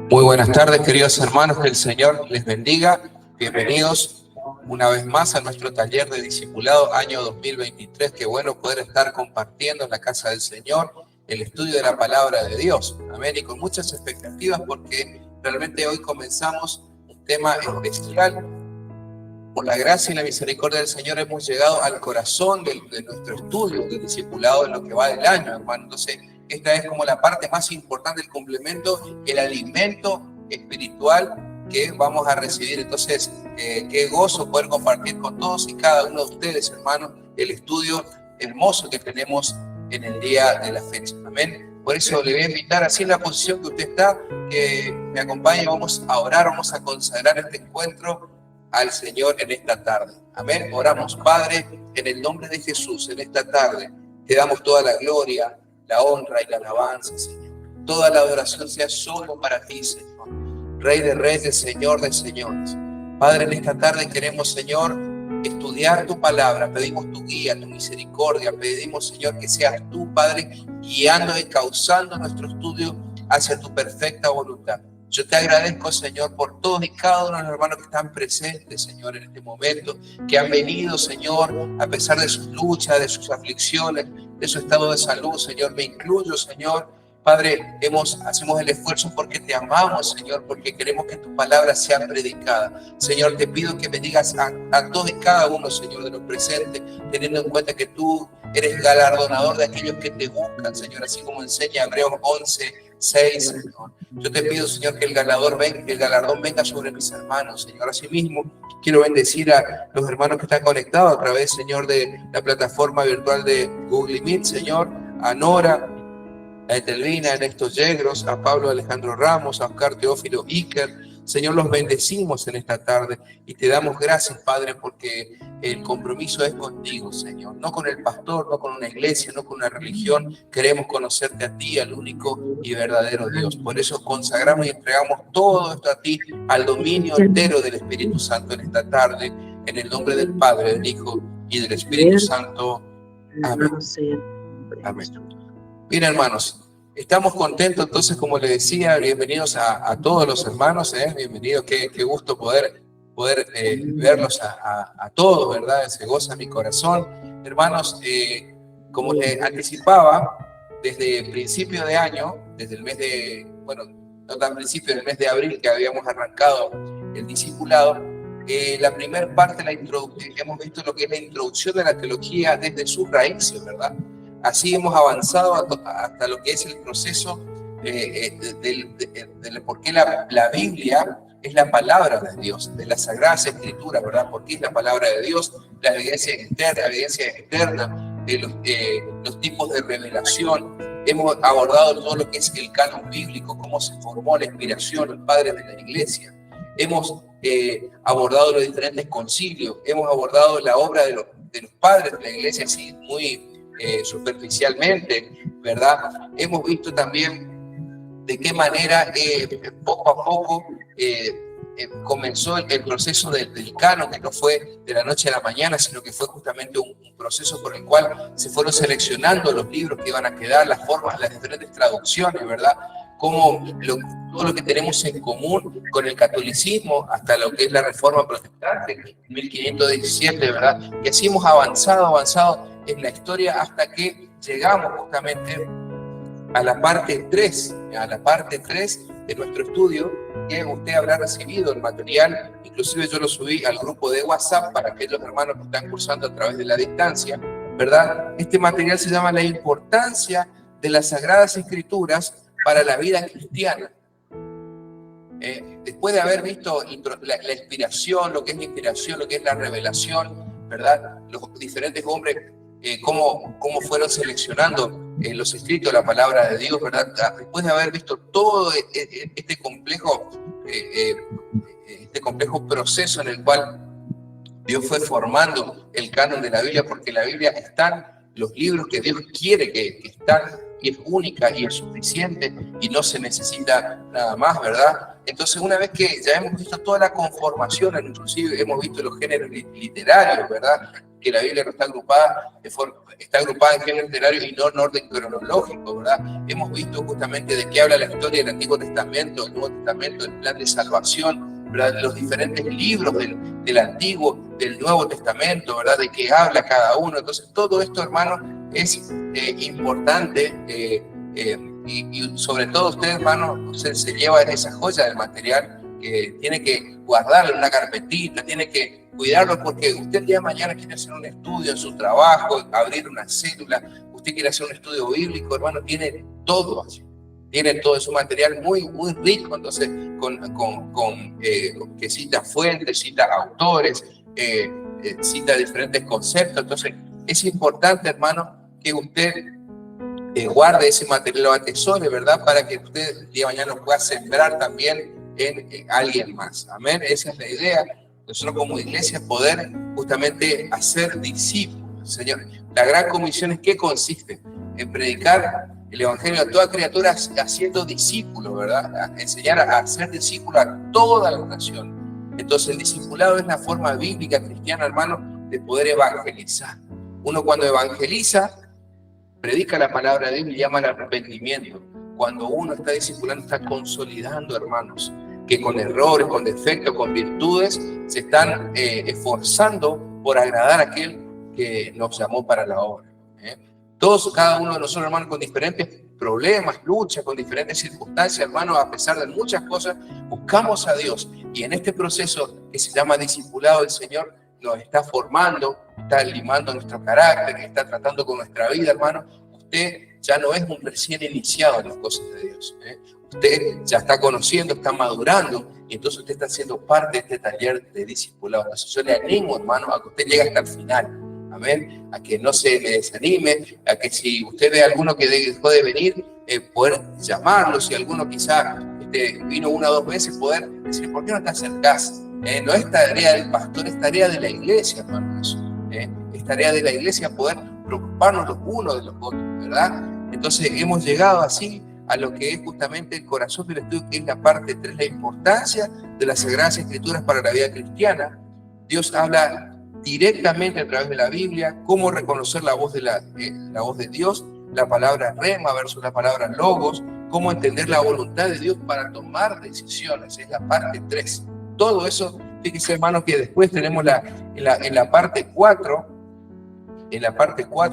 Muy buenas tardes, queridos hermanos, que el Señor les bendiga. Bienvenidos una vez más a nuestro taller de discipulado año 2023. Qué bueno poder estar compartiendo en la casa del Señor el estudio de la palabra de Dios. Amén. Y con muchas expectativas porque realmente hoy comenzamos un tema especial. Por la gracia y la misericordia del Señor hemos llegado al corazón de nuestro estudio del discipulado en lo que va del año, hermano. Entonces, esta es como la parte más importante del complemento, el alimento espiritual que vamos a recibir. Entonces, qué gozo poder compartir con todos y cada uno de ustedes, hermanos, el estudio hermoso que tenemos en el día de la fecha. Amén. Por eso le voy a invitar, así en la posición que usted está, que me acompañe. Vamos a orar, vamos a consagrar este encuentro al Señor en esta tarde. Amén. Oramos. Padre, en el nombre de Jesús, en esta tarde, te damos toda la gloria, la honra y la alabanza, Señor. Toda la adoración sea solo para ti, Señor. Rey de reyes, Señor de señores. Padre, en esta tarde queremos, Señor, estudiar tu palabra. Pedimos tu guía, tu misericordia. Pedimos, Señor, que seas tú, Padre, guiando y causando nuestro estudio hacia tu perfecta voluntad. Yo te agradezco, Señor, por todos y cada uno de los hermanos que están presentes, Señor, en este momento, que han venido, Señor, a pesar de sus luchas, de sus aflicciones, de su estado de salud, Señor. Me incluyo, Señor. Padre, hacemos el esfuerzo porque te amamos, Señor, porque queremos que tu palabra sea predicada. Señor, te pido que bendigas a todos y cada uno, Señor, de los presentes, teniendo en cuenta que tú eres galardonador de aquellos que te buscan, Señor, así como enseña Hebreos 11:6, Señor. Yo te pido, Señor, que el galardón venga sobre mis hermanos, Señor. Asimismo, quiero bendecir a los hermanos que están conectados a través, Señor, de la plataforma virtual de Google Meet, Señor, a Nora, a Etelvina, a Ernesto Yegros, a Pablo Alejandro Ramos, a Oscar Teófilo Iker. Señor, los bendecimos en esta tarde y te damos gracias, Padre, porque el compromiso es contigo, Señor. No con el pastor, no con una iglesia, no con una religión. Queremos conocerte a ti, al único y verdadero Dios. Por eso consagramos y entregamos todo esto a ti, al dominio entero del Espíritu Santo en esta tarde, en el nombre del Padre, del Hijo y del Espíritu Santo. Amén. Amén. Bien, hermanos, estamos contentos, entonces, como les decía, bienvenidos a todos los hermanos, bienvenidos, qué gusto poder verlos a todos, ¿verdad? Se goza mi corazón. Hermanos, como les anticipaba, desde el principio de año, desde el mes de, bueno, no tan principio, del mes de abril que habíamos arrancado el discipulado, la primera parte, hemos visto lo que es la introducción de la teología desde sus raíces, ¿verdad? Así hemos avanzado hasta lo que es el proceso de por qué la Biblia es la palabra de Dios, de las Sagradas Escrituras, ¿verdad? Porque es la palabra de Dios, la evidencia externa de los tipos de revelación. Hemos abordado todo lo que es el canon bíblico, cómo se formó la inspiración, los padres de la iglesia. Hemos abordado los diferentes concilios, hemos abordado la obra de los padres de la iglesia, así muy superficialmente, ¿verdad? Hemos visto también de qué manera poco a poco comenzó el proceso del canon, que no fue de la noche a la mañana, sino que fue justamente un proceso por el cual se fueron seleccionando los libros que iban a quedar, las formas, las diferentes traducciones, ¿verdad? Como todo lo que tenemos en común con el catolicismo hasta lo que es la Reforma Protestante, 1517, ¿verdad? Y así hemos avanzado en la historia hasta que llegamos justamente a la parte 3 de nuestro estudio, que usted habrá recibido el material. Inclusive yo lo subí al grupo de WhatsApp para aquellos hermanos que están cursando a través de la distancia, ¿verdad? Este material se llama La importancia de las Sagradas Escrituras para la vida cristiana. Después de haber visto la inspiración, lo que es la inspiración, lo que es la revelación, ¿verdad? Los diferentes hombres, cómo fueron seleccionando los escritos, la palabra de Dios, ¿verdad? Después de haber visto todo este complejo proceso en el cual Dios fue formando el canon de la Biblia, porque en la Biblia están los libros que Dios quiere que están, y es única y es suficiente y no se necesita nada más, ¿verdad? Entonces, una vez que ya hemos visto toda la conformación, inclusive hemos visto los géneros literarios, ¿verdad? Que la Biblia no está agrupada en géneros literarios y no en orden cronológico, ¿verdad? Hemos visto justamente de qué habla la historia del Antiguo Testamento, del Nuevo Testamento, el plan de salvación, ¿verdad? Los diferentes libros del Antiguo, del Nuevo Testamento, ¿verdad? De qué habla cada uno. Entonces, todo esto, hermano, es importante y sobre todo usted, hermano, usted se lleva esa joya del material que tiene que guardarlo en una carpetita, tiene que cuidarlo porque usted el día de mañana quiere hacer un estudio en su trabajo, abrir una célula, usted quiere hacer un estudio bíblico, hermano, tiene todo así. Tiene todo su material muy, muy rico, entonces, que cita fuentes, cita autores, cita diferentes conceptos. Entonces, es importante, hermano, que usted guarde ese material, lo atesore, ¿verdad? Para que usted el día de mañana lo pueda sembrar también en alguien más. Amén. Esa es la idea. Nosotros como iglesia poder justamente hacer discípulos. Señor, la gran comisión es ¿qué consiste? En predicar el evangelio a toda criatura haciendo discípulos, ¿verdad? A enseñar a hacer discípulos a toda la nación. Entonces el discipulado es la forma bíblica cristiana, hermano, de poder evangelizar. Uno cuando evangeliza, predica la palabra de Dios y llama al arrepentimiento. Cuando uno está discipulando, está consolidando, hermanos, que con errores, con defectos, con virtudes, se están esforzando por agradar a aquel que nos llamó para la obra. Todos, cada uno de nosotros, hermanos, con diferentes problemas, luchas, con diferentes circunstancias, hermanos, a pesar de muchas cosas, buscamos a Dios. Y en este proceso que se llama discipulado, el Señor nos está formando, está limando nuestro carácter, está tratando con nuestra vida, hermano. Usted ya no es un recién iniciado en las cosas de Dios. Usted ya está conociendo, está madurando, y entonces usted está siendo parte de este taller de discipulado. Entonces yo le animo, hermano, a que usted llegue hasta el final. Amén. A que no se me desanime, a que si usted ve a alguno que dejó de venir, poder llamarlo, si alguno quizá vino 1 o 2 veces, poder decir, ¿por qué no te acercás? No es tarea del pastor, es tarea de la iglesia, hermano. Eso, es tarea de la iglesia poder preocuparnos los unos de los otros, ¿verdad? Entonces hemos llegado así a lo que es justamente el corazón del estudio, que es la parte 3, la importancia de las Sagradas Escrituras para la vida cristiana. Dios habla directamente a través de la Biblia, cómo reconocer la voz de la voz de Dios, la palabra rema versus la palabra logos, cómo entender la voluntad de Dios para tomar decisiones, es la parte 3. Todo eso, fíjense, hermanos, que después tenemos en la parte 4,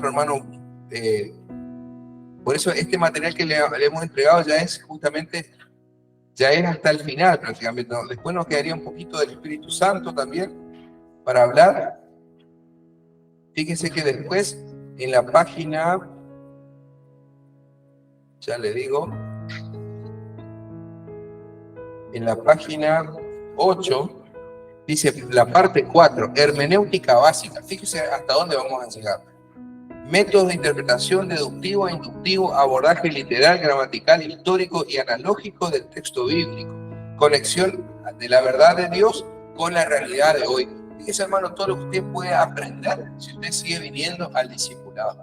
hermano, por eso este material que le hemos entregado ya es justamente, ya es hasta el final prácticamente. Después nos quedaría un poquito del Espíritu Santo también para hablar. Fíjense que después en la página, ya le digo, en la página 8, dice la parte 4, hermenéutica básica. Fíjense hasta dónde vamos a llegar. Métodos de interpretación deductivo e inductivo, abordaje literal, gramatical, histórico y analógico del texto bíblico. Conexión de la verdad de Dios con la realidad de hoy. Fíjese, hermano, todo lo que usted puede aprender si usted sigue viniendo al discipulado.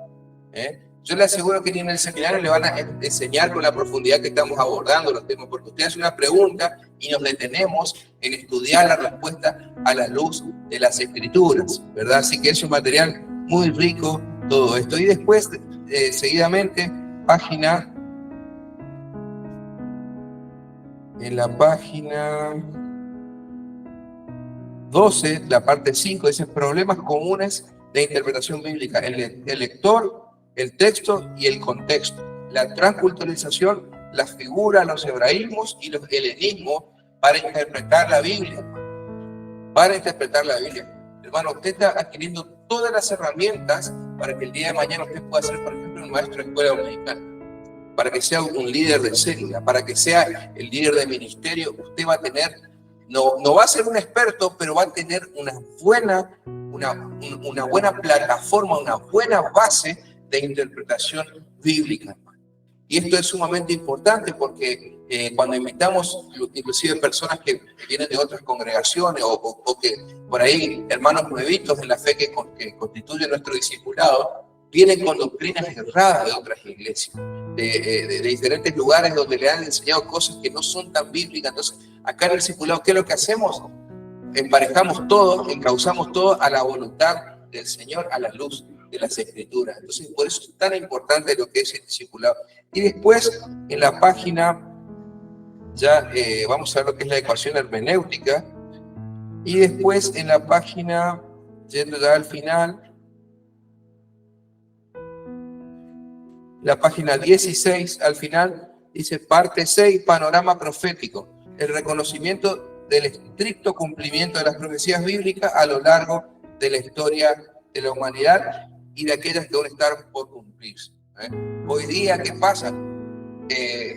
Yo le aseguro que ni en el seminario le van a enseñar con la profundidad que estamos abordando los temas, porque usted hace una pregunta y nos detenemos en estudiar la respuesta a la luz de las Escrituras, ¿verdad? Así que es un material muy rico todo esto. Y después, seguidamente, en la página 12, la parte 5, dice problemas comunes de interpretación bíblica. El lector, el texto y el contexto. La transculturalización, las figuras, los hebraísmos y los helenismos para interpretar la Biblia. Para interpretar la Biblia. Hermano, usted está adquiriendo todas las herramientas para que el día de mañana usted pueda ser, por ejemplo, un maestro de escuela dominical. Para que sea un líder de célula, para que sea el líder de ministerio, usted va a tener, no va a ser un experto, pero va a tener una buena plataforma, una buena base de interpretación bíblica. Y esto es sumamente importante porque cuando invitamos inclusive personas que vienen de otras congregaciones o que por ahí hermanos nuevitos en la fe que constituyen nuestro discipulado, vienen con doctrinas erradas de otras iglesias, de diferentes lugares donde le han enseñado cosas que no son tan bíblicas. Entonces, acá en el discipulado, ¿qué es lo que hacemos? Emparejamos todo, encauzamos todo a la voluntad del Señor, a la luz de las Escrituras. Entonces, por eso es tan importante lo que es el discipulado. Y después, en la página, ya vamos a ver lo que es la ecuación hermenéutica. Y después, en la página, yendo ya al final, la página 16, al final, dice parte 6, panorama profético. El reconocimiento del estricto cumplimiento de las profecías bíblicas a lo largo de la historia de la humanidad y de aquellas que aún están por cumplirse. Hoy día, ¿qué pasa?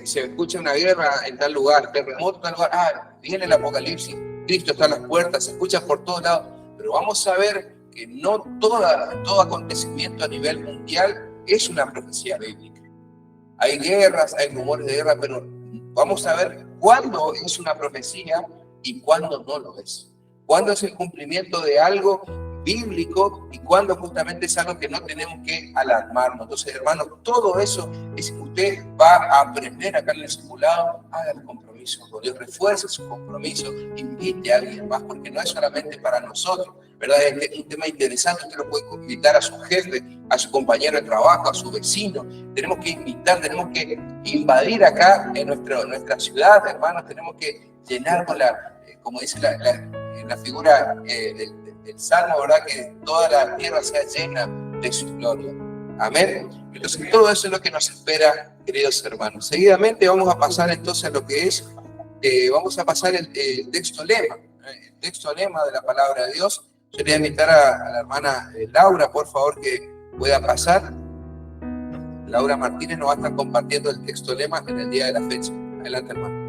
Se escucha una guerra en tal lugar, terremoto en tal lugar, viene el apocalipsis, Cristo está a las puertas, se escucha por todos lados, pero vamos a ver que no todo acontecimiento a nivel mundial es una profecía bíblica. Hay guerras, hay rumores de guerra, pero vamos a ver cuándo es una profecía y cuándo no lo es. Cuándo es el cumplimiento de algo bíblico y cuándo justamente es algo que no tenemos que alarmarnos. Entonces, hermanos, todo eso es que usted va a aprender acá en el discipulado. Haga el compromiso con Dios, refuerce su compromiso, invite a alguien más, porque no es solamente para nosotros, ¿verdad? Es un tema interesante. Usted lo puede invitar a su jefe, a su compañero de trabajo, a su vecino. Tenemos que invitar, tenemos que invadir acá en nuestra ciudad, hermanos. Tenemos que llenar con como dice la figura del Salmo, ¿verdad? Que toda la tierra sea llena de su gloria. Amén. Entonces, todo eso es lo que nos espera, queridos hermanos. Seguidamente vamos a pasar entonces a lo que es, vamos a pasar el texto lema, el texto lema de la palabra de Dios. Yo le voy a invitar a la hermana Laura, por favor, que pueda pasar. Laura Martínez nos va a estar compartiendo el texto lema en el día de la fecha. Adelante, hermano.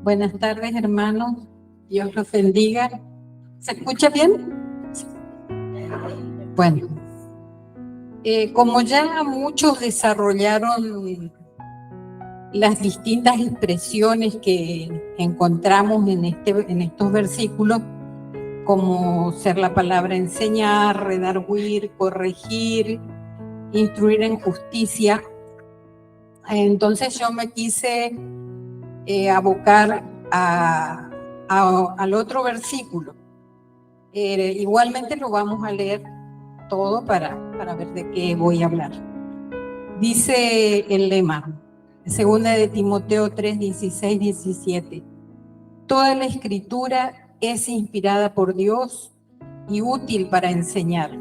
Buenas tardes, hermanos. Dios los bendiga. ¿Se escucha bien? Bueno, como ya muchos desarrollaron las distintas expresiones que encontramos en estos versículos, como ser la palabra enseñar, redarguir, corregir, instruir en justicia, entonces yo me quise abocar al otro versículo. Igualmente lo vamos a leer todo para ver de qué voy a hablar. Dice el lema, 2 de Timoteo 3, 16, 17. Toda la escritura es inspirada por Dios y útil para enseñar,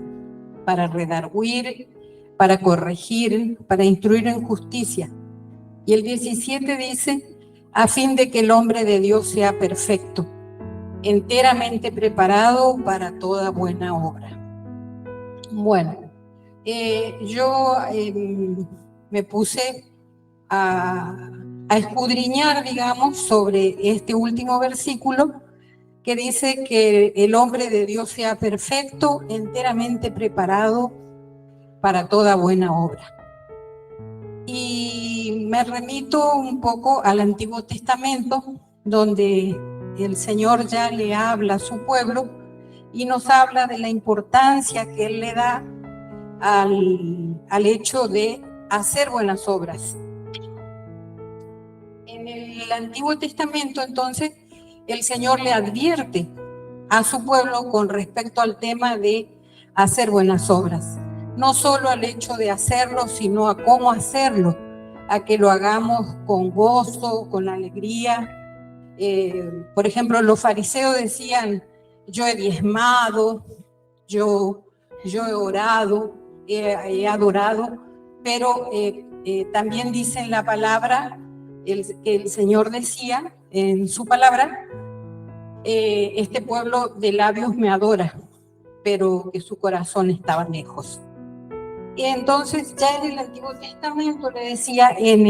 para redarguir, para corregir, para instruir en justicia. Y el 17 dice, a fin de que el hombre de Dios sea perfecto, enteramente preparado para toda buena obra. Bueno, yo me puse a escudriñar, digamos, sobre este último versículo que dice que el hombre de Dios sea perfecto, enteramente preparado para toda buena obra. Y me remito un poco al Antiguo Testamento, donde el Señor ya le habla a su pueblo y nos habla de la importancia que Él le da al hecho de hacer buenas obras. En el Antiguo Testamento, entonces, el Señor le advierte a su pueblo con respecto al tema de hacer buenas obras. No solo al hecho de hacerlo, sino a cómo hacerlo, a que lo hagamos con gozo, con alegría. Por ejemplo, los fariseos decían, yo he diezmado, yo he orado, he adorado, pero también dice en la palabra, el Señor decía en su palabra, este pueblo de labios me adora, pero que su corazón estaba lejos. Y entonces ya en el Antiguo Testamento le decía en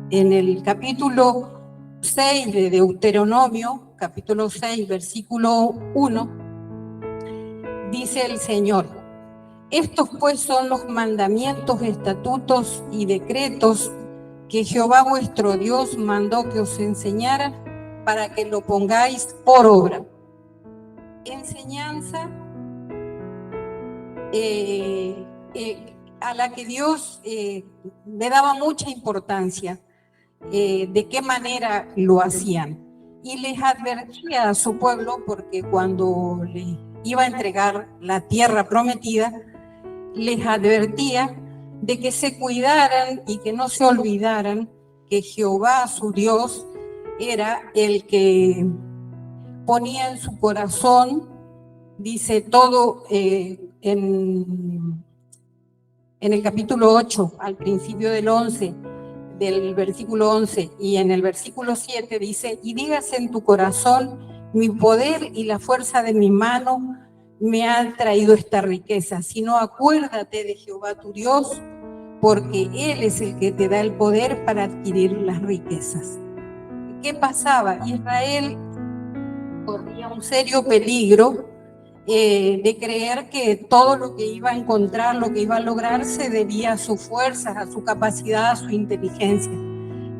el capítulo 6 de Deuteronomio, capítulo 6, versículo 1, dice el Señor, estos pues son los mandamientos, estatutos y decretos que Jehová vuestro Dios mandó que os enseñara para que lo pongáis por obra. Enseñanza a la que Dios le daba mucha importancia, de qué manera lo hacían. Y les advertía a su pueblo, porque cuando les iba a entregar la tierra prometida, les advertía de que se cuidaran y que no se olvidaran que Jehová, su Dios, era el que ponía en su corazón, dice todo en el capítulo 8, al principio del 11, del versículo 11, y en el versículo 7 dice: y dígase en tu corazón, mi poder y la fuerza de mi mano me han traído esta riqueza, sino acuérdate de Jehová tu Dios, porque Él es el que te da el poder para adquirir las riquezas. ¿Qué pasaba? Israel corría un serio peligro de creer que todo lo que iba a encontrar, lo que iba a lograr, se debía a sus fuerzas, a su capacidad, a su inteligencia.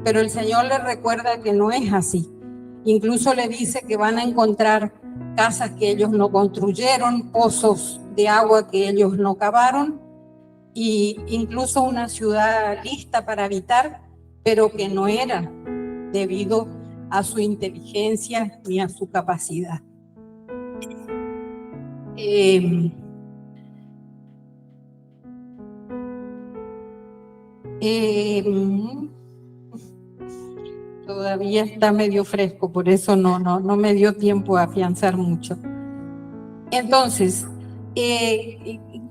Pero el Señor les recuerda que no es así. Incluso le dice que van a encontrar casas que ellos no construyeron, pozos de agua que ellos no cavaron, e incluso una ciudad lista para habitar, pero que no era debido a su inteligencia ni a su capacidad. Todavía está medio fresco, por eso no me dio tiempo a afianzar mucho. Entonces,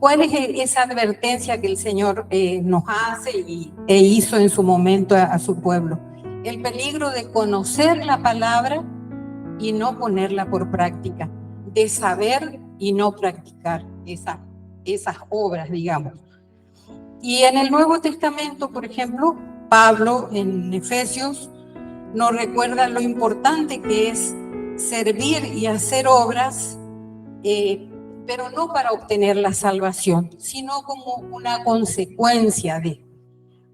¿cuál es esa advertencia que el Señor nos hace e hizo en su momento a su pueblo? El peligro de conocer la palabra y no ponerla por práctica, de saber y no practicar esas obras, digamos. Y en el Nuevo Testamento, por ejemplo, Pablo en Efesios nos recuerda lo importante que es servir y hacer obras, pero no para obtener la salvación, sino como una consecuencia de.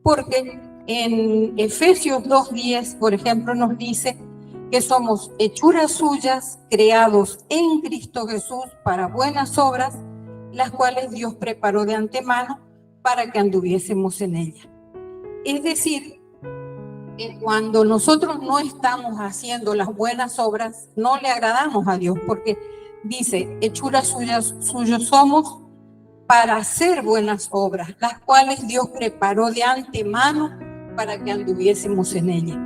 Porque en Efesios 2:10, por ejemplo, nos dice que somos hechuras suyas, creados en Cristo Jesús para buenas obras, las cuales Dios preparó de antemano para que anduviésemos en ellas. Es decir, que cuando nosotros no estamos haciendo las buenas obras, no le agradamos a Dios, porque dice, hechuras suyas somos para hacer buenas obras, las cuales Dios preparó de antemano para que anduviésemos en ellas.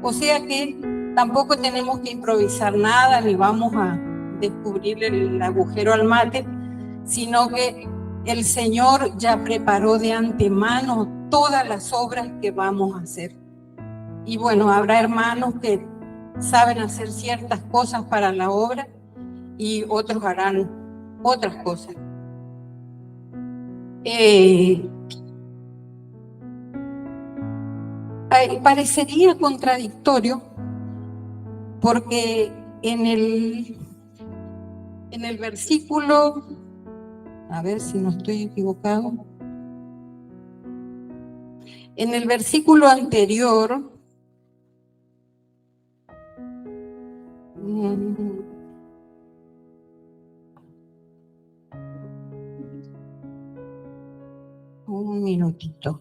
O sea que tampoco tenemos que improvisar nada, ni vamos a descubrir el agujero al mate, sino que el Señor ya preparó de antemano todas las obras que vamos a hacer. Y bueno, habrá hermanos que saben hacer ciertas cosas para la obra y otros harán otras cosas. Parecería contradictorio porque en el versículo, a ver si no estoy equivocado, en el versículo anterior, un minutito.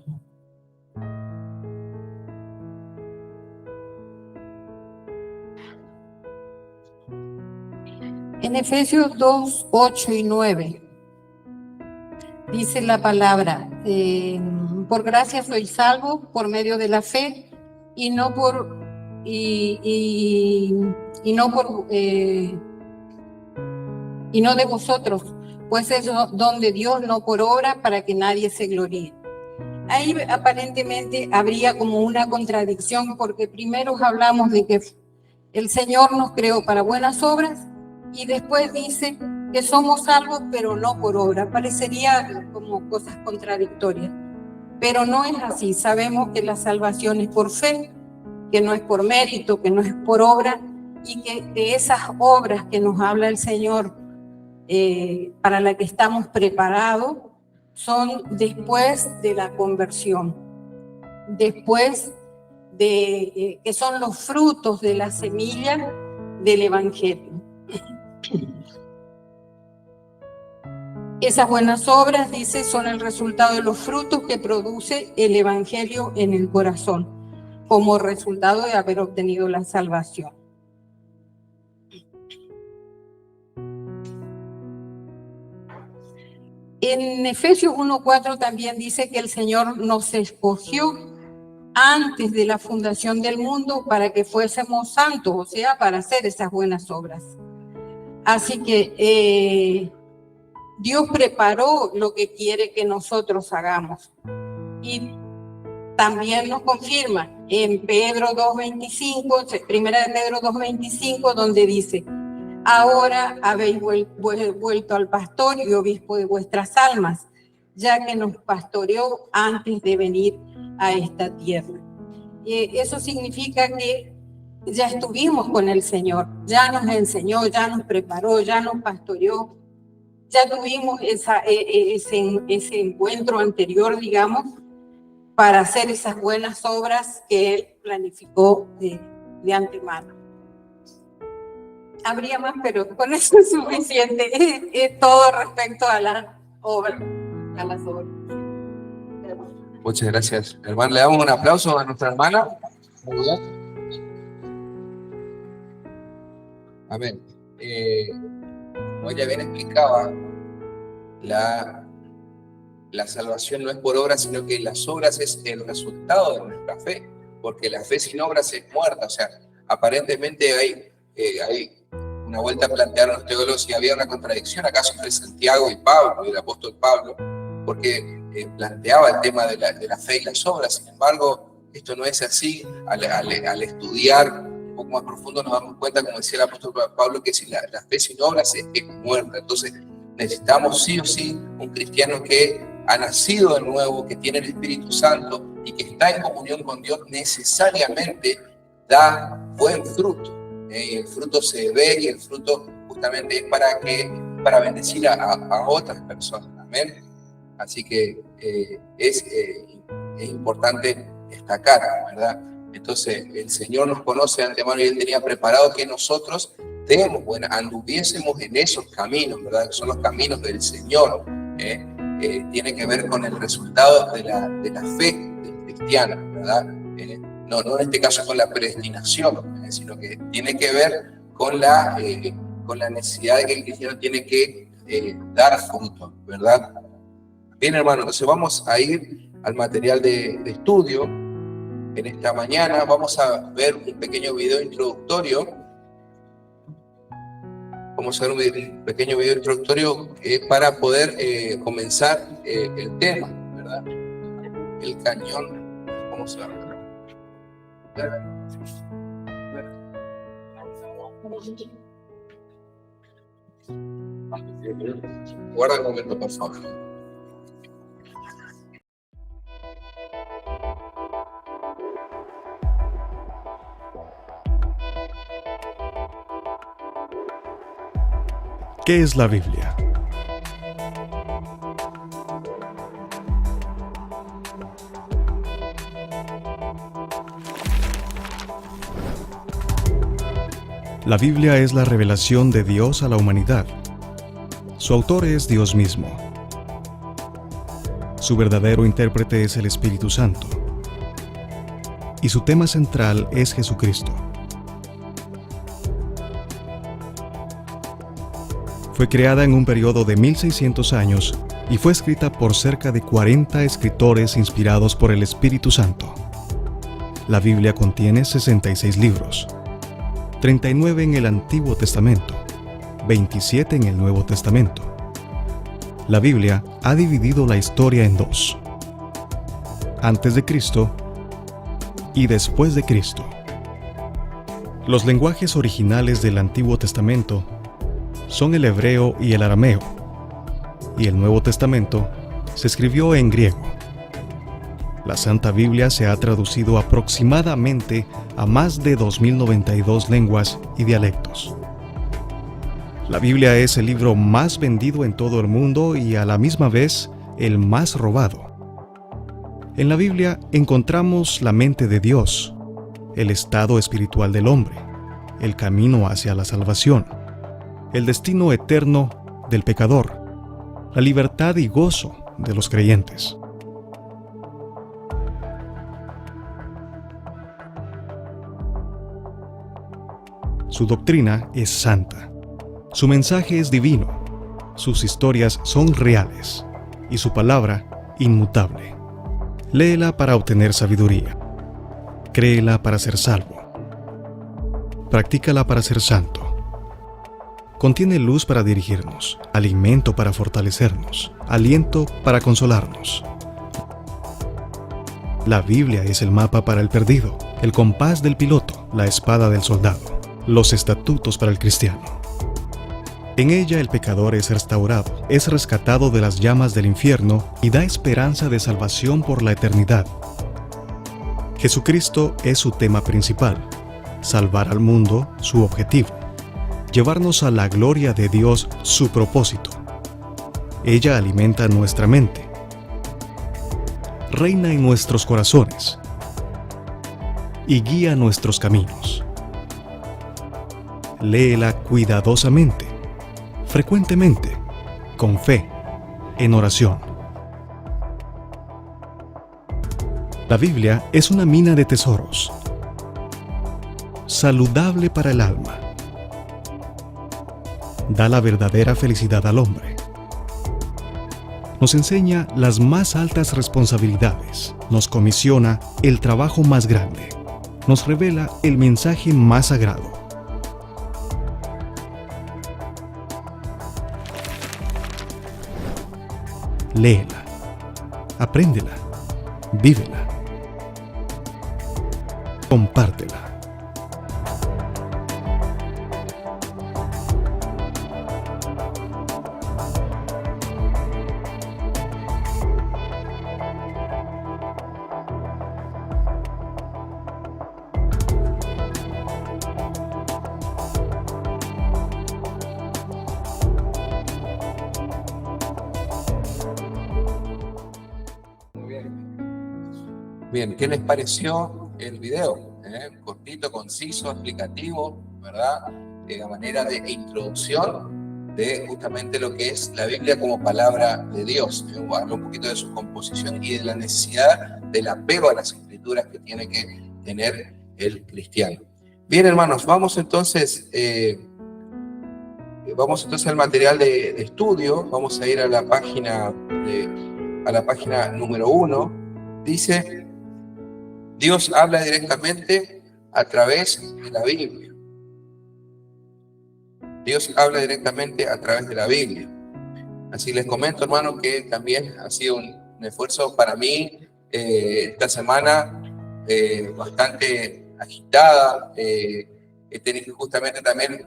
En Efesios 2, 8 y 9 dice la palabra, por gracia sois salvos por medio de la fe y no de vosotros, pues es don de Dios, no por obra, para que nadie se gloríe. Ahí aparentemente habría como una contradicción, porque primero hablamos de que el Señor nos creó para buenas obras y después dice que somos salvos pero no por obra. Parecería como cosas contradictorias, pero no es así. Sabemos que la salvación es por fe, que no es por mérito, que no es por obra, y que de esas obras que nos habla el Señor, para la que estamos preparados, son después de la conversión, después que son los frutos de la semilla del Evangelio. Esas buenas obras, dice, son el resultado de los frutos que produce el Evangelio en el corazón, como resultado de haber obtenido la salvación. En Efesios 1:4 también dice que el Señor nos escogió antes de la fundación del mundo para que fuésemos santos, o sea, para hacer esas buenas obras. Así que Dios preparó lo que quiere que nosotros hagamos. Y también nos confirma en Pedro 2:25, primera de Pedro 2:25, donde dice: ahora habéis vuelto al pastor y obispo de vuestras almas, ya que nos pastoreó antes de venir a esta tierra. Eso significa que ya estuvimos con el Señor, ya nos enseñó, ya nos preparó, ya nos pastoreó, ya tuvimos ese encuentro anterior, digamos, para hacer esas buenas obras que Él planificó de antemano. Habría más, pero con eso es suficiente. Es todo respecto a las obras. Muchas gracias, hermano. Le damos un aplauso a nuestra hermana. Muy bien. Amén. Como ella bien explicaba, la salvación no es por obras, sino que las obras es el resultado de nuestra fe, porque la fe sin obras es muerta. O sea, aparentemente hay una vuelta a plantear los teólogos si había una contradicción acaso entre Santiago y Pablo, y el apóstol Pablo, porque planteaba el tema de la fe y las obras. Sin embargo, esto no es así. Al estudiar un poco más profundo nos damos cuenta, como decía el apóstol Pablo, que si la fe sin obras es muerta. Entonces necesitamos sí o sí un cristiano que ha nacido de nuevo, que tiene el Espíritu Santo y que está en comunión con Dios, necesariamente da buen fruto. Y el fruto se ve, y el fruto justamente es para bendecir a otras personas. Amén. Así que es importante destacar, ¿verdad? Entonces el Señor nos conoce de antemano y Él tenía preparado que nosotros anduviésemos en esos caminos, ¿verdad? Que son los caminos del Señor. Tiene que ver con el resultado de la fe del cristiano, ¿verdad? No en este caso con la predestinación, sino que tiene que ver con la necesidad de que el cristiano tiene que dar fruto, ¿verdad? Bien, hermano, entonces vamos a ir al material de estudio. En esta mañana vamos a ver un pequeño video introductorio. Vamos a ver un pequeño video introductorio para poder comenzar el tema, ¿verdad? El cañón. Vamos a ver. Guarda un momento, por favor. ¿Qué es la Biblia? La Biblia es la revelación de Dios a la humanidad. Su autor es Dios mismo. Su verdadero intérprete es el Espíritu Santo. Y su tema central es Jesucristo. Fue creada en un periodo de 1600 años y fue escrita por cerca de 40 escritores inspirados por el Espíritu Santo. La Biblia contiene 66 libros, 39 en el Antiguo Testamento, 27 en el Nuevo Testamento. La Biblia ha dividido la historia en dos: antes de Cristo y después de Cristo. Los lenguajes originales del Antiguo Testamento son el hebreo y el arameo, y el Nuevo Testamento se escribió en griego. La Santa Biblia se ha traducido aproximadamente a más de 2092 lenguas y dialectos. La Biblia es el libro más vendido en todo el mundo y a la misma vez el más robado. En la Biblia encontramos la mente de Dios, el estado espiritual del hombre, el camino hacia la salvación, el destino eterno del pecador, la libertad y gozo de los creyentes. Su doctrina es santa, su mensaje es divino, sus historias son reales y su palabra inmutable. Léela para obtener sabiduría, créela para ser salvo, practícala para ser santo. Contiene luz para dirigirnos, alimento para fortalecernos, aliento para consolarnos. La Biblia es el mapa para el perdido, el compás del piloto, la espada del soldado, los estatutos para el cristiano. En ella el pecador es restaurado, es rescatado de las llamas del infierno y da esperanza de salvación por la eternidad. Jesucristo es su tema principal, salvar al mundo su objetivo, llevarnos a la gloria de Dios su propósito. Ella alimenta nuestra mente, reina en nuestros corazones y guía nuestros caminos. Léela cuidadosamente, frecuentemente, con fe, en oración. La Biblia es una mina de tesoros, saludable para el alma. Da la verdadera felicidad al hombre. Nos enseña las más altas responsabilidades, nos comisiona el trabajo más grande, nos revela el mensaje más sagrado. Léela, apréndela, vívela, compártela. Bien, ¿qué les pareció el video? Cortito, conciso, explicativo, ¿verdad? A manera de introducción de justamente lo que es la Biblia como palabra de Dios. Hablo un poquito de su composición y de la necesidad del apego a las escrituras que tiene que tener el cristiano. Bien, hermanos, vamos entonces al material de estudio. Vamos a ir a la página número 1. Dice: Dios habla directamente a través de la Biblia. Dios habla directamente a través de la Biblia. Así les comento, hermano, que también ha sido un esfuerzo para mí esta semana bastante agitada. He tenido justamente también,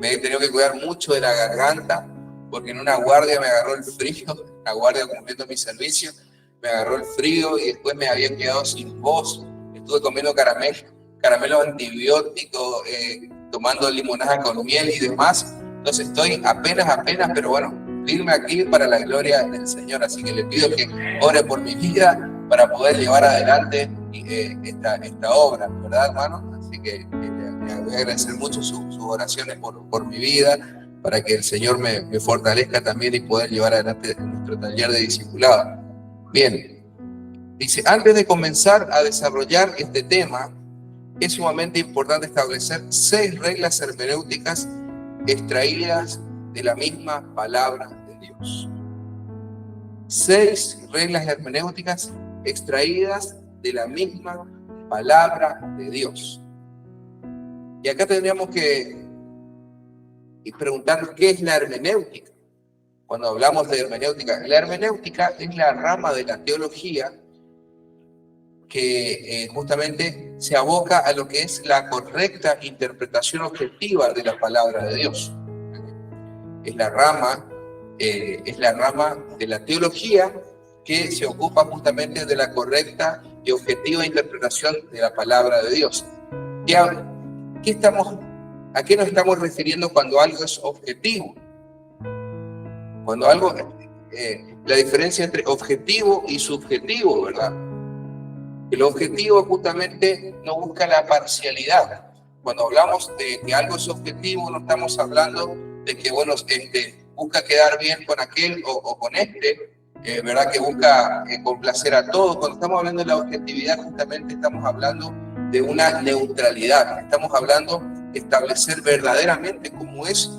me he tenido que cuidar mucho de la garganta, porque en una guardia me agarró el frío, una guardia cumpliendo mi servicio, me agarró el frío y después me había quedado sin voz. Estuve comiendo caramelos antibióticos, tomando limonada con miel y demás. Entonces estoy apenas, pero bueno, firme aquí para la gloria del Señor. Así que le pido que ore por mi vida para poder llevar adelante esta obra, ¿verdad, hermano? Así que le voy a agradecer mucho sus oraciones por mi vida, para que el Señor me fortalezca también y poder llevar adelante nuestro taller de discipulado. Bien. Dice: antes de comenzar a desarrollar este tema, es sumamente importante establecer 6 reglas hermenéuticas extraídas de la misma palabra de Dios. 6 reglas hermenéuticas extraídas de la misma palabra de Dios. Y acá tendríamos que preguntarnos qué es la hermenéutica. Cuando hablamos de hermenéutica, la hermenéutica es la rama de la teología que justamente se aboca a lo que es la correcta interpretación objetiva de la palabra de Dios. Es la rama de la teología que se ocupa justamente de la correcta y objetiva interpretación de la palabra de Dios. ¿A qué nos estamos refiriendo cuando algo es objetivo? Cuando algo, la diferencia entre objetivo y subjetivo, ¿verdad? El objetivo justamente no busca la parcialidad. Cuando hablamos de que algo es objetivo, no estamos hablando de que, bueno, busca quedar bien con aquel o con ¿verdad? Que busca complacer a todos. Cuando estamos hablando de la objetividad, justamente estamos hablando de una neutralidad. Estamos hablando de establecer verdaderamente cómo es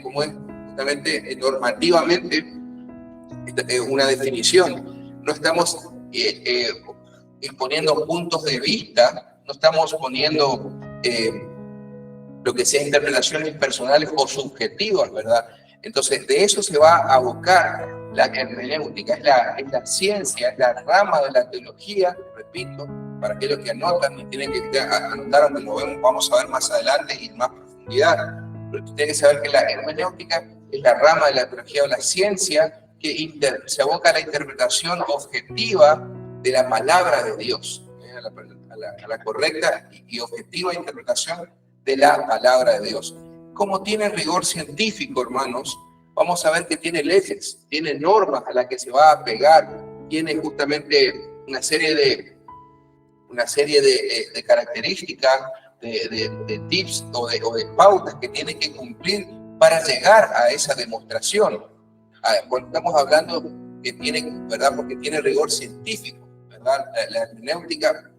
cómo es justamente normativamente una definición. No estamos imponiendo puntos de vista, no estamos poniendo lo que sea interpretaciones personales o subjetivas, ¿verdad? Entonces, de eso se va a abocar la hermenéutica, es la ciencia, es la rama de la teología, repito, para aquellos que anotan y tienen que anotar, aunque lo vamos a ver más adelante y en más profundidad, pero tienen que saber que la hermenéutica es la rama de la teología o la ciencia que se aboca a la interpretación objetiva de la palabra de Dios, a la correcta y objetiva interpretación de la palabra de Dios. Como tiene rigor científico, hermanos, vamos a ver que tiene leyes, tiene normas a las que se va a pegar, tiene justamente una serie de características, de tips o de pautas que tiene que cumplir para llegar a esa demostración. Cuando estamos hablando que tiene, ¿verdad? Porque tiene rigor científico, ¿verdad? La hermenéutica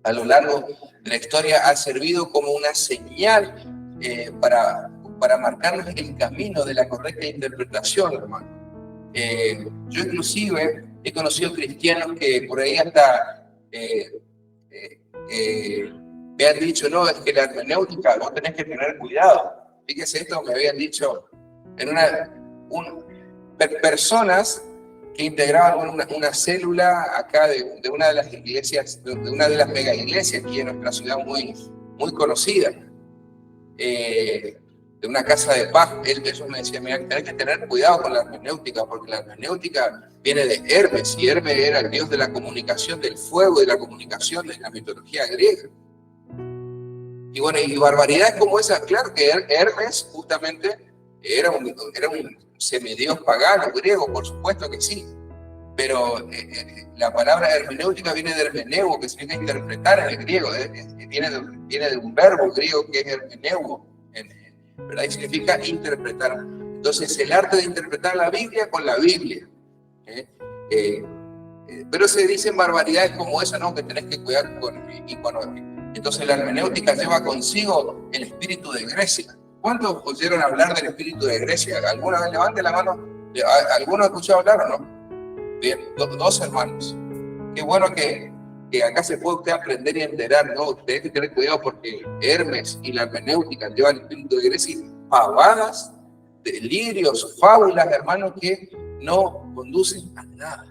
a lo largo de la historia ha servido como una señal para marcarnos el camino de la correcta interpretación, hermano. Yo inclusive he conocido cristianos que por ahí hasta me han dicho, no, es que la hermenéutica vos tenés que tener cuidado. Fíjese esto, me habían dicho en personas que integraban una célula acá de una de las iglesias, de una de las mega iglesias aquí en nuestra ciudad muy conocida, de una casa de paz. Ellos me decían, mira, tenés que tener cuidado con la hermenéutica, porque la hermenéutica viene de Hermes, y Hermes era el dios de la comunicación, del fuego, de la comunicación, de la mitología griega. Y bueno, y barbaridades como esa, claro que Hermes justamente era un semidios pagano, griego, por supuesto que sí, pero la palabra hermenéutica viene de hermeneuo, que significa interpretar en el griego, viene de un verbo griego que es hermeneuo, ¿verdad? Y significa interpretar. Entonces, el arte de interpretar la Biblia con la Biblia. Pero se dicen barbaridades como esa, ¿no? Que tenés que cuidar entonces la hermenéutica lleva consigo el espíritu de Grecia. ¿Cuántos oyeron hablar del espíritu de Grecia? ¿Alguna vez levante la mano? ¿Alguno ha escuchado hablar o no? Bien, dos hermanos. Qué bueno que acá se puede usted aprender y enterar, ¿no? Usted tiene que tener cuidado porque Hermes y la hermenéutica llevan el espíritu de Grecia, pavadas, delirios, fábulas, hermanos, que no conducen a nada.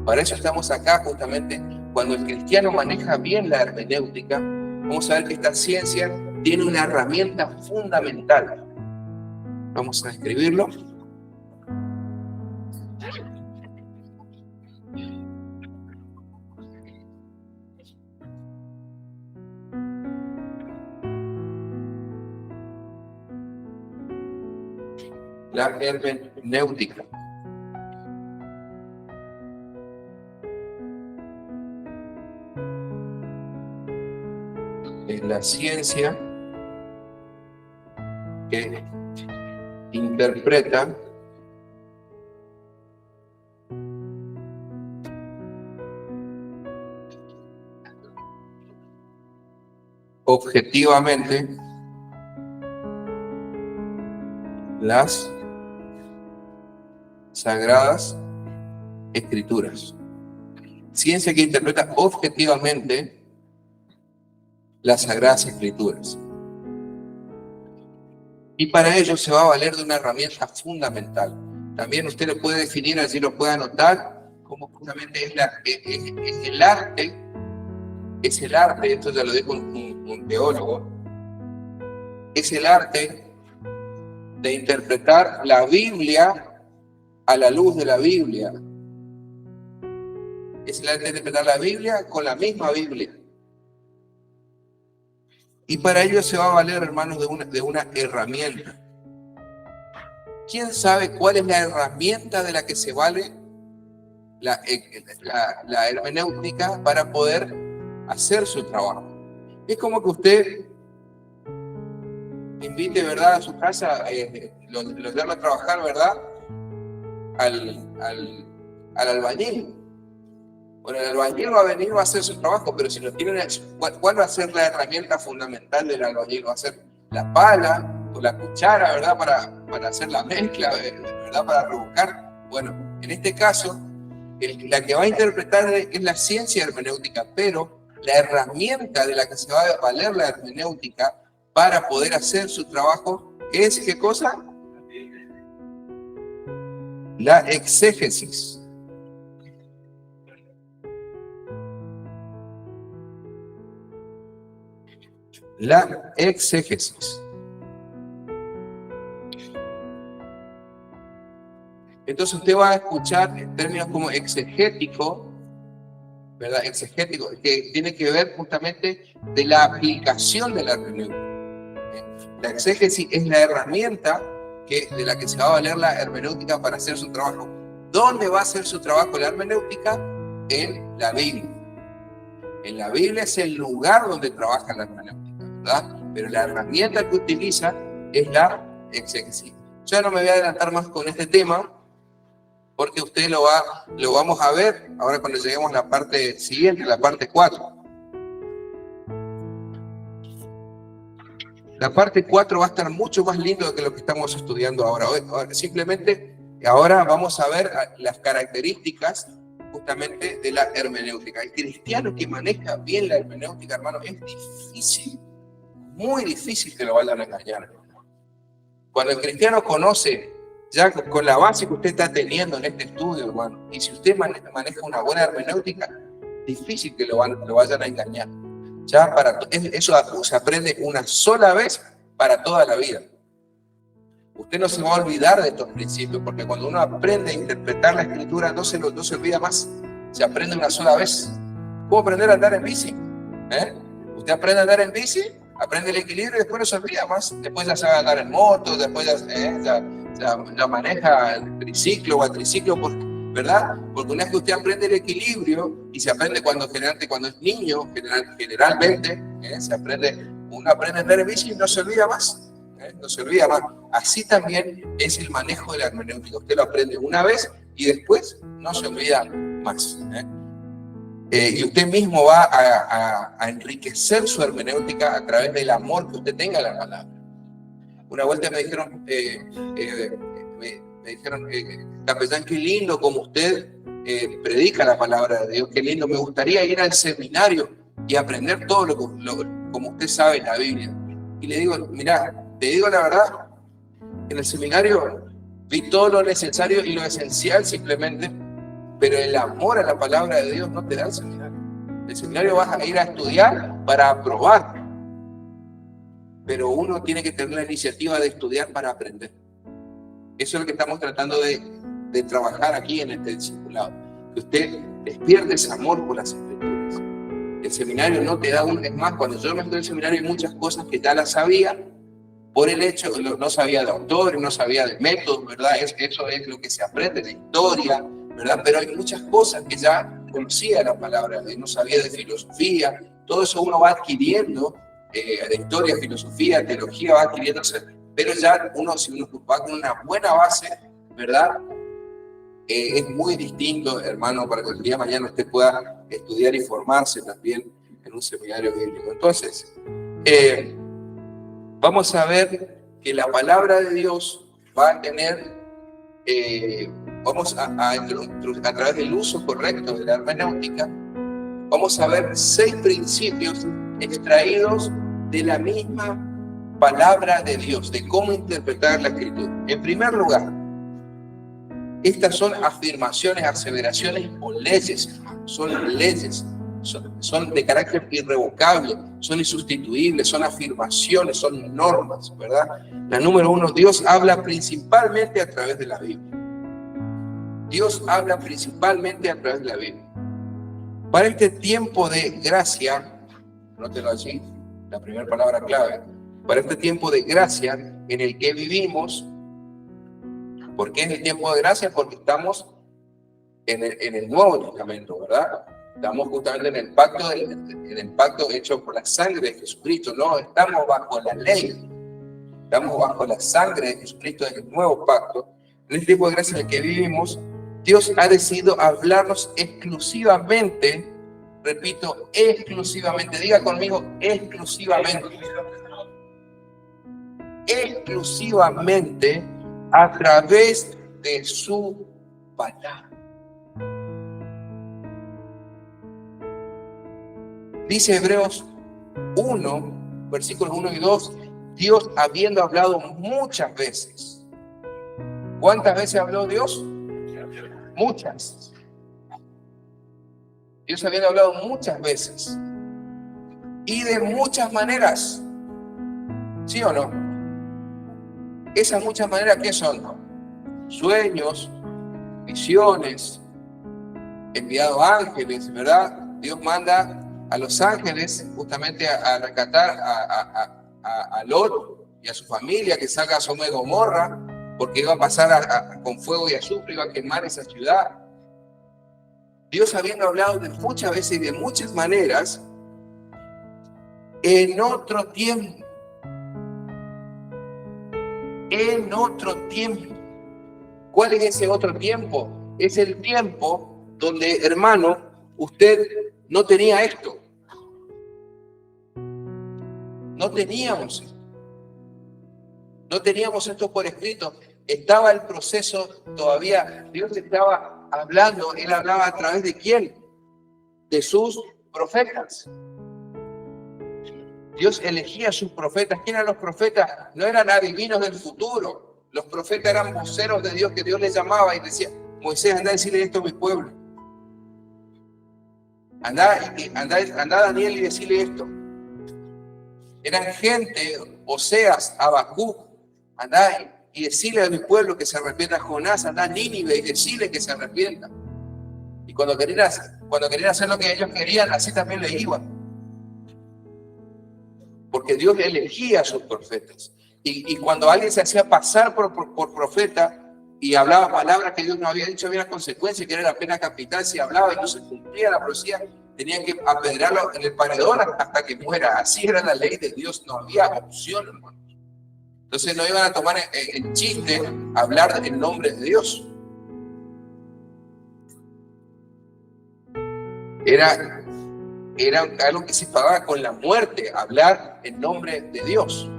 Para eso estamos acá justamente. Cuando el cristiano maneja bien la hermenéutica, vamos a ver que esta ciencia tiene una herramienta fundamental. Vamos a escribirlo. La hermenéutica. Es la ciencia que interpreta objetivamente las Sagradas Escrituras. Ciencia que interpreta objetivamente las Sagradas Escrituras. Y para ello se va a valer de una herramienta fundamental. También usted lo puede definir, así lo puede anotar, como justamente es el arte, esto ya lo dijo un teólogo, es el arte de interpretar la Biblia a la luz de la Biblia. Es el arte de interpretar la Biblia con la misma Biblia. Y para ello se va a valer, hermanos, de una herramienta. ¿Quién sabe cuál es la herramienta de la que se vale la hermenéutica para poder hacer su trabajo. Es como que usted invite, ¿verdad?, a su casa, los llama a trabajar, ¿verdad?, al albañil. Bueno, el albañil va a venir, va a hacer su trabajo, pero si no tiene, ¿cuál va a ser la herramienta fundamental del albañil? Va a ser la pala o la cuchara, ¿verdad?, para hacer la mezcla, ¿verdad?, para revolcar. Bueno, en este caso, la que va a interpretar es la ciencia hermenéutica, pero la herramienta de la que se va a valer la hermenéutica para poder hacer su trabajo es, ¿qué cosa? La exégesis. La exégesis. Entonces usted va a escuchar términos como exegético, ¿verdad? Exegético, que tiene que ver justamente de la aplicación de la hermenéutica. La exégesis es la herramienta de la que se va a valer la hermenéutica para hacer su trabajo. ¿Dónde va a hacer su trabajo la hermenéutica? En la Biblia. En la Biblia es el lugar donde trabaja la hermenéutica, ¿verdad? Pero la herramienta que utiliza es la exégesis. Yo no me voy a adelantar más con este tema, porque usted lo vamos a ver ahora cuando lleguemos a la parte siguiente, la parte 4. La parte 4 va a estar mucho más lindo que lo que estamos estudiando ahora. Simplemente, ahora vamos a ver las características justamente de la hermenéutica. El cristiano que maneja bien la hermenéutica, hermano, es difícil, muy difícil que lo vayan a engañar. Cuando el cristiano conoce, ya con la base que usted está teniendo en este estudio, hermano, y si usted maneja una buena hermenéutica, difícil que lo vayan a engañar. Ya eso se aprende una sola vez para toda la vida. Usted no se va a olvidar de estos principios, porque cuando uno aprende a interpretar la escritura, no se olvida más. Se aprende una sola vez. ¿Cómo aprender a andar en bici? Usted aprende a andar en bici, aprende el equilibrio y después no se olvida más. Después ya sabe andar en moto, después ya maneja el triciclo o el triciclo, ¿verdad? Porque una vez que usted aprende el equilibrio, y se aprende cuando es niño, generalmente, uno aprende a andar en bici y no se olvida más. No se olvida más. Así también es el manejo de la hermenéutica. Usted lo aprende una vez y después no se olvida más. Y usted mismo va a enriquecer su hermenéutica a través del amor que usted tenga a la palabra. Una vuelta me dijeron, capellán, qué lindo como usted predica la palabra de Dios, qué lindo, me gustaría ir al seminario y aprender todo como usted sabe en la Biblia. Y le digo, mira, te digo la verdad, en el seminario vi todo lo necesario y lo esencial simplemente, pero el amor a la palabra de Dios no te da el seminario. El seminario vas a ir a estudiar para aprobar, pero uno tiene que tener la iniciativa de estudiar para aprender. Eso es lo que estamos tratando de trabajar aquí en este discipulado, que usted despierte ese amor por las escrituras. El seminario no te da es más, cuando yo me estudié en el seminario hay muchas cosas que ya las sabía, por el hecho, no sabía de autores, no sabía de métodos, ¿verdad? Eso es lo que se aprende de historia, ¿verdad? Pero hay muchas cosas que ya conocía la palabra, no sabía de filosofía, todo eso uno va adquiriendo, de historia, filosofía, teología, va adquiriéndose, pero ya si uno va con una buena base, ¿verdad? Es muy distinto, hermano, para que el día de mañana usted pueda estudiar y formarse también en un seminario bíblico. Entonces, vamos a ver que la palabra de Dios va a tener, a través del uso correcto de la hermenéutica, vamos a ver 6 principios extraídos de la misma palabra de Dios, de cómo interpretar la escritura. En primer lugar, estas son afirmaciones, aseveraciones o leyes. Son leyes, son de carácter irrevocable, son insustituibles, son afirmaciones, son normas, ¿verdad? La número 1, Dios habla principalmente a través de la Biblia. Dios habla principalmente a través de la Biblia. Para este tiempo de gracia, anótelo allí, la primera palabra clave, para este tiempo de gracia en el que vivimos. ¿Por qué es el tiempo de gracia? Porque estamos en el Nuevo Testamento, ¿verdad? Estamos justamente en el pacto hecho por la sangre de Jesucristo. No estamos bajo la ley, estamos bajo la sangre de Jesucristo en el nuevo pacto. En este tiempo de gracia en el que vivimos, Dios ha decidido hablarnos exclusivamente, repito, exclusivamente, diga conmigo, exclusivamente a través de su palabra. Dice Hebreos 1, versículos 1 y 2, Dios habiendo hablado muchas veces. ¿Cuántas veces habló Dios? Muchas. Dios habiendo hablado muchas veces. Y de muchas maneras. ¿Sí o no? Esas muchas maneras, ¿qué son? Sueños, visiones, enviado ángeles, ¿verdad? Dios manda a los ángeles justamente a rescatar a Lot y a su familia, que salga a Sodoma y Gomorra, porque iba a pasar con fuego y azufre, iba a quemar esa ciudad. Dios, habiendo hablado de muchas veces y de muchas maneras, en otro tiempo. En otro tiempo. ¿Cuál es ese otro tiempo? Es el tiempo donde, hermano, usted no tenía esto. No teníamos esto por escrito. Estaba el proceso todavía. Dios estaba hablando. Él hablaba a través de ¿quién? De sus profetas. Dios elegía a sus profetas. ¿Quién eran los profetas? No eran adivinos del futuro. Los profetas eran voceros de Dios, que Dios les llamaba y decía: Moisés, anda a decirle esto a mi pueblo. Anda Daniel y decirle esto. Eran gente, Oseas, Habacuc, anda y decirle a mi pueblo que se arrepienta. Jonás, anda a Nínive y decirle que se arrepienta. Y cuando querían hacer lo que ellos querían, así también le iban. Porque Dios elegía a sus profetas. Y cuando alguien se hacía pasar por profeta y hablaba palabras que Dios no había dicho, había una consecuencia, que era la pena capital. Si hablaba y no se cumplía la profecía, tenían que apedrearlo en el paredón hasta que muera. Así era la ley de Dios, no había opción, hermano. Entonces no iban a tomar el chiste hablar en nombre de Dios. Era algo que se pagaba con la muerte, hablar en nombre de Dios.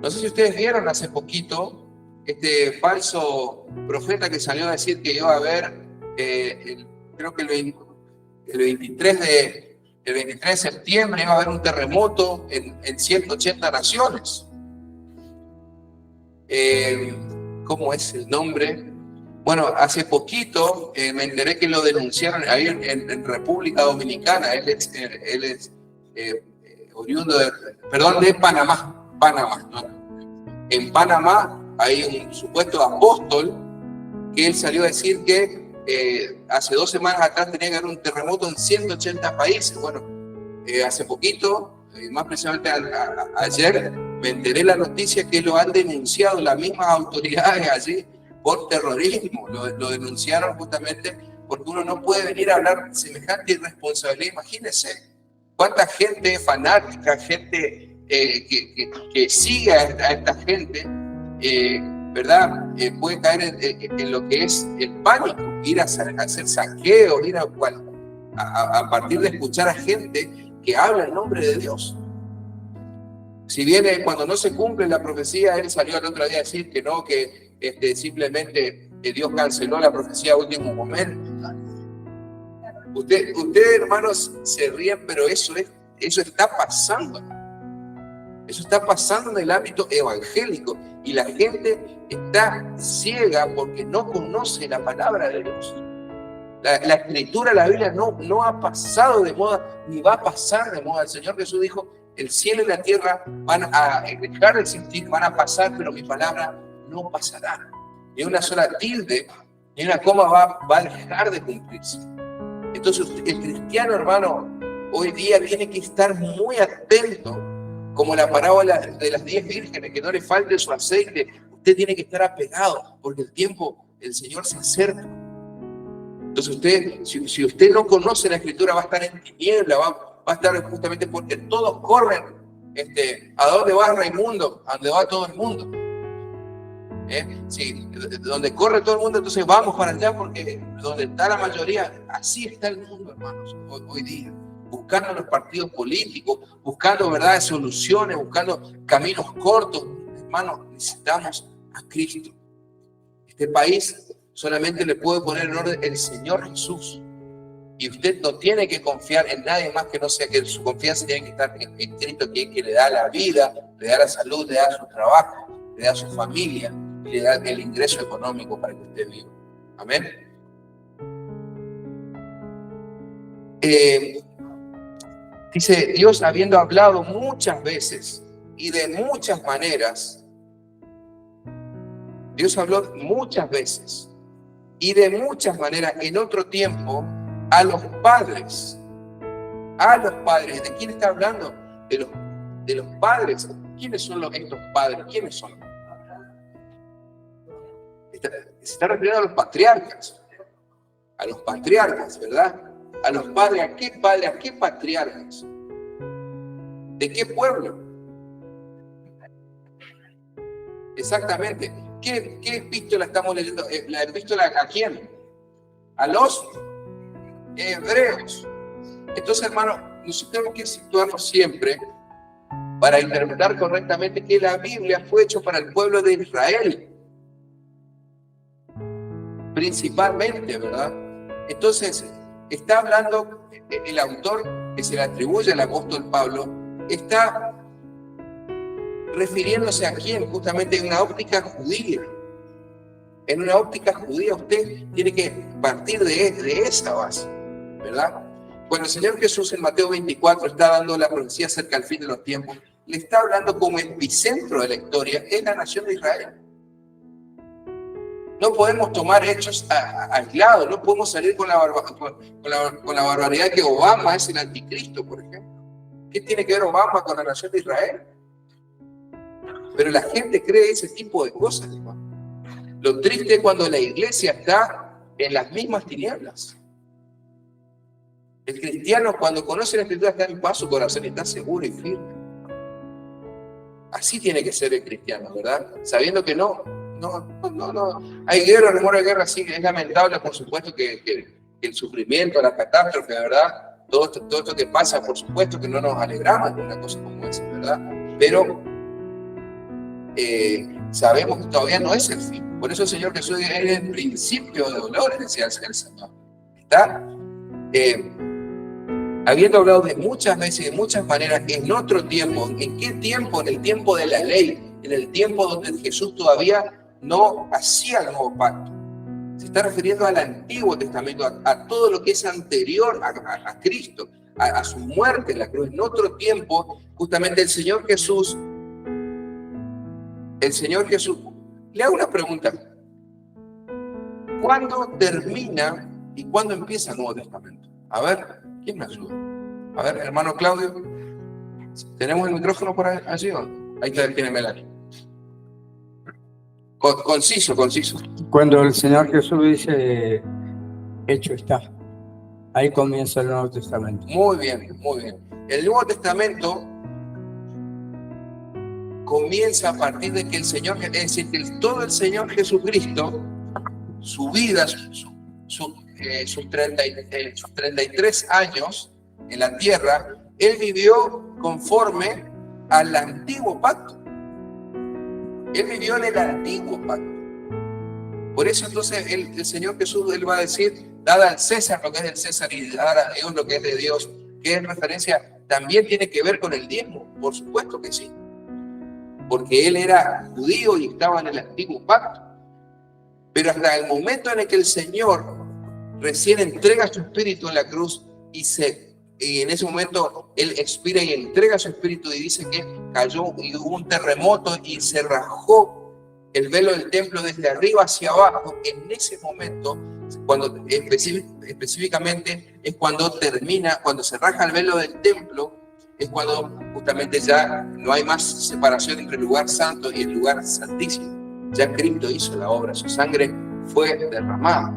No sé si ustedes vieron hace poquito este falso profeta que salió a decir que iba a haber, creo que el 23 de septiembre iba a haber un terremoto en 180 naciones. ¿Cómo es el nombre? Bueno, hace poquito me enteré que lo denunciaron ahí en República Dominicana. Él es oriundo de Panamá, ¿no? En Panamá hay un supuesto apóstol que él salió a decir que hace 2 semanas atrás tenía que haber un terremoto en 180 países. Bueno, hace poquito, más precisamente ayer, me enteré la noticia que lo han denunciado las mismas autoridades allí por terrorismo. Lo denunciaron justamente porque uno no puede venir a hablar semejante irresponsabilidad. Imagínense cuánta gente fanática, gente que sigue a esta gente, ¿verdad? Puede caer en lo que es el pánico, ir a hacer saqueos, ir a partir de escuchar a gente que habla en nombre de Dios. Si bien cuando no se cumple la profecía, él salió el otro día a decir que no, que simplemente Dios canceló la profecía a último momento. Ustedes, hermanos, se ríen, pero eso está pasando. Eso está pasando en el ámbito evangélico y la gente está ciega porque no conoce la palabra de Dios. La escritura, la Biblia no ha pasado de moda ni va a pasar de moda. El Señor Jesús dijo: el cielo y la tierra van a dejar de existir, van a pasar, pero mi palabra no pasará. Ni una sola tilde, ni una coma va a dejar de cumplirse. Entonces el cristiano, hermano, hoy día tiene que estar muy atento, como la parábola de las 10 vírgenes, que no le falte su aceite. Usted tiene que estar apegado, porque el tiempo del Señor se acerca. Entonces usted, si usted no conoce la Escritura, va a estar en tiniebla, va a estar justamente porque todos corren. ¿A dónde va Raimundo? ¿A dónde va todo el mundo? Sí, donde corre todo el mundo, entonces vamos para allá, porque donde está la mayoría, así está el mundo, hermanos, hoy día. Buscando los partidos políticos, buscando, ¿verdad?, soluciones, buscando caminos cortos. Hermanos, necesitamos a Cristo. Este país solamente le puede poner en orden el Señor Jesús. Y usted no tiene que confiar en nadie más que no sea que su confianza tiene que estar en Cristo, que es que le da la vida, le da la salud, le da su trabajo, le da su familia, y le da el ingreso económico para que usted viva. Amén. Dice Dios, habiendo hablado muchas veces y de muchas maneras, Dios habló muchas veces y de muchas maneras en otro tiempo a los padres. A los padres. ¿De quién está hablando? De los padres. ¿Quiénes son estos padres? ¿Quiénes son? Se está refiriendo a los patriarcas. A los patriarcas, ¿verdad? A los padres. ¿A qué padres? ¿A qué patriarcas? ¿De qué pueblo? Exactamente. ¿Qué epístola estamos leyendo? ¿La epístola a quién? A los hebreos. Entonces, hermano, nosotros tenemos que situarnos siempre para interpretar correctamente que la Biblia fue hecha para el pueblo de Israel. Principalmente, ¿verdad? Entonces, está hablando el autor que se le atribuye al apóstol Pablo, está refiriéndose a quién, justamente en una óptica judía. En una óptica judía usted tiene que partir de esa base, ¿verdad? Cuando el Señor Jesús en Mateo 24 está dando la profecía acerca del fin de los tiempos, le está hablando como epicentro de la historia, es la nación de Israel. No podemos tomar hechos aislados, no podemos salir con la barbaridad que Obama es el anticristo, por ejemplo. ¿Qué tiene que ver Obama con la nación de Israel? Pero la gente cree ese tipo de cosas, hermano. Lo triste es cuando la iglesia está en las mismas tinieblas. El cristiano, cuando conoce la Escritura, está en paz, su corazón está seguro y firme. Así tiene que ser el cristiano, ¿verdad? Sabiendo que no. Hay guerra, rumor de guerra, sí, es lamentable, por supuesto, que el sufrimiento, la catástrofe, ¿verdad? Todo esto que pasa, por supuesto, que no nos alegramos de una cosa como esa, ¿verdad? Pero sabemos que todavía no es el fin. Por eso el Señor Jesús es el principio de dolores, decía el Señor. Está habiendo hablado de muchas veces y de muchas maneras en otro tiempo. ¿En qué tiempo? En el tiempo de la ley, en el tiempo donde Jesús todavía no hacía el nuevo pacto. Se está refiriendo al Antiguo Testamento, a todo lo que es anterior a Cristo, a su muerte en la cruz. En otro tiempo, justamente el Señor Jesús, le hago una pregunta. ¿Cuándo termina y cuándo empieza el Nuevo Testamento? A ver, ¿quién me ayuda? A ver, hermano Claudio, ¿tenemos el micrófono por allí? Ahí tiene Melanie. Conciso. Cuando el Señor Jesús dice, hecho está, ahí comienza el Nuevo Testamento. Muy bien. El Nuevo Testamento comienza a partir de que el Señor, es decir, que todo el Señor Jesucristo, su vida, sus 33 años en la tierra, Él vivió conforme al antiguo pacto. Él vivió en el antiguo pacto. Por eso entonces el Señor Jesús, Él va a decir, dad al César lo que es del César y dad a Dios lo que es de Dios, que en referencia también tiene que ver con el diezmo. Por supuesto que sí. Porque Él era judío y estaba en el antiguo pacto. Pero hasta el momento en el que el Señor recién entrega su espíritu en la cruz y en ese momento Él expira y entrega su espíritu y dice que cayó y hubo un terremoto y se rajó el velo del templo desde arriba hacia abajo. En ese momento, cuando específicamente es cuando se raja el velo del templo, es cuando justamente ya no hay más separación entre el lugar santo y el lugar santísimo. Ya Cristo hizo la obra, su sangre fue derramada.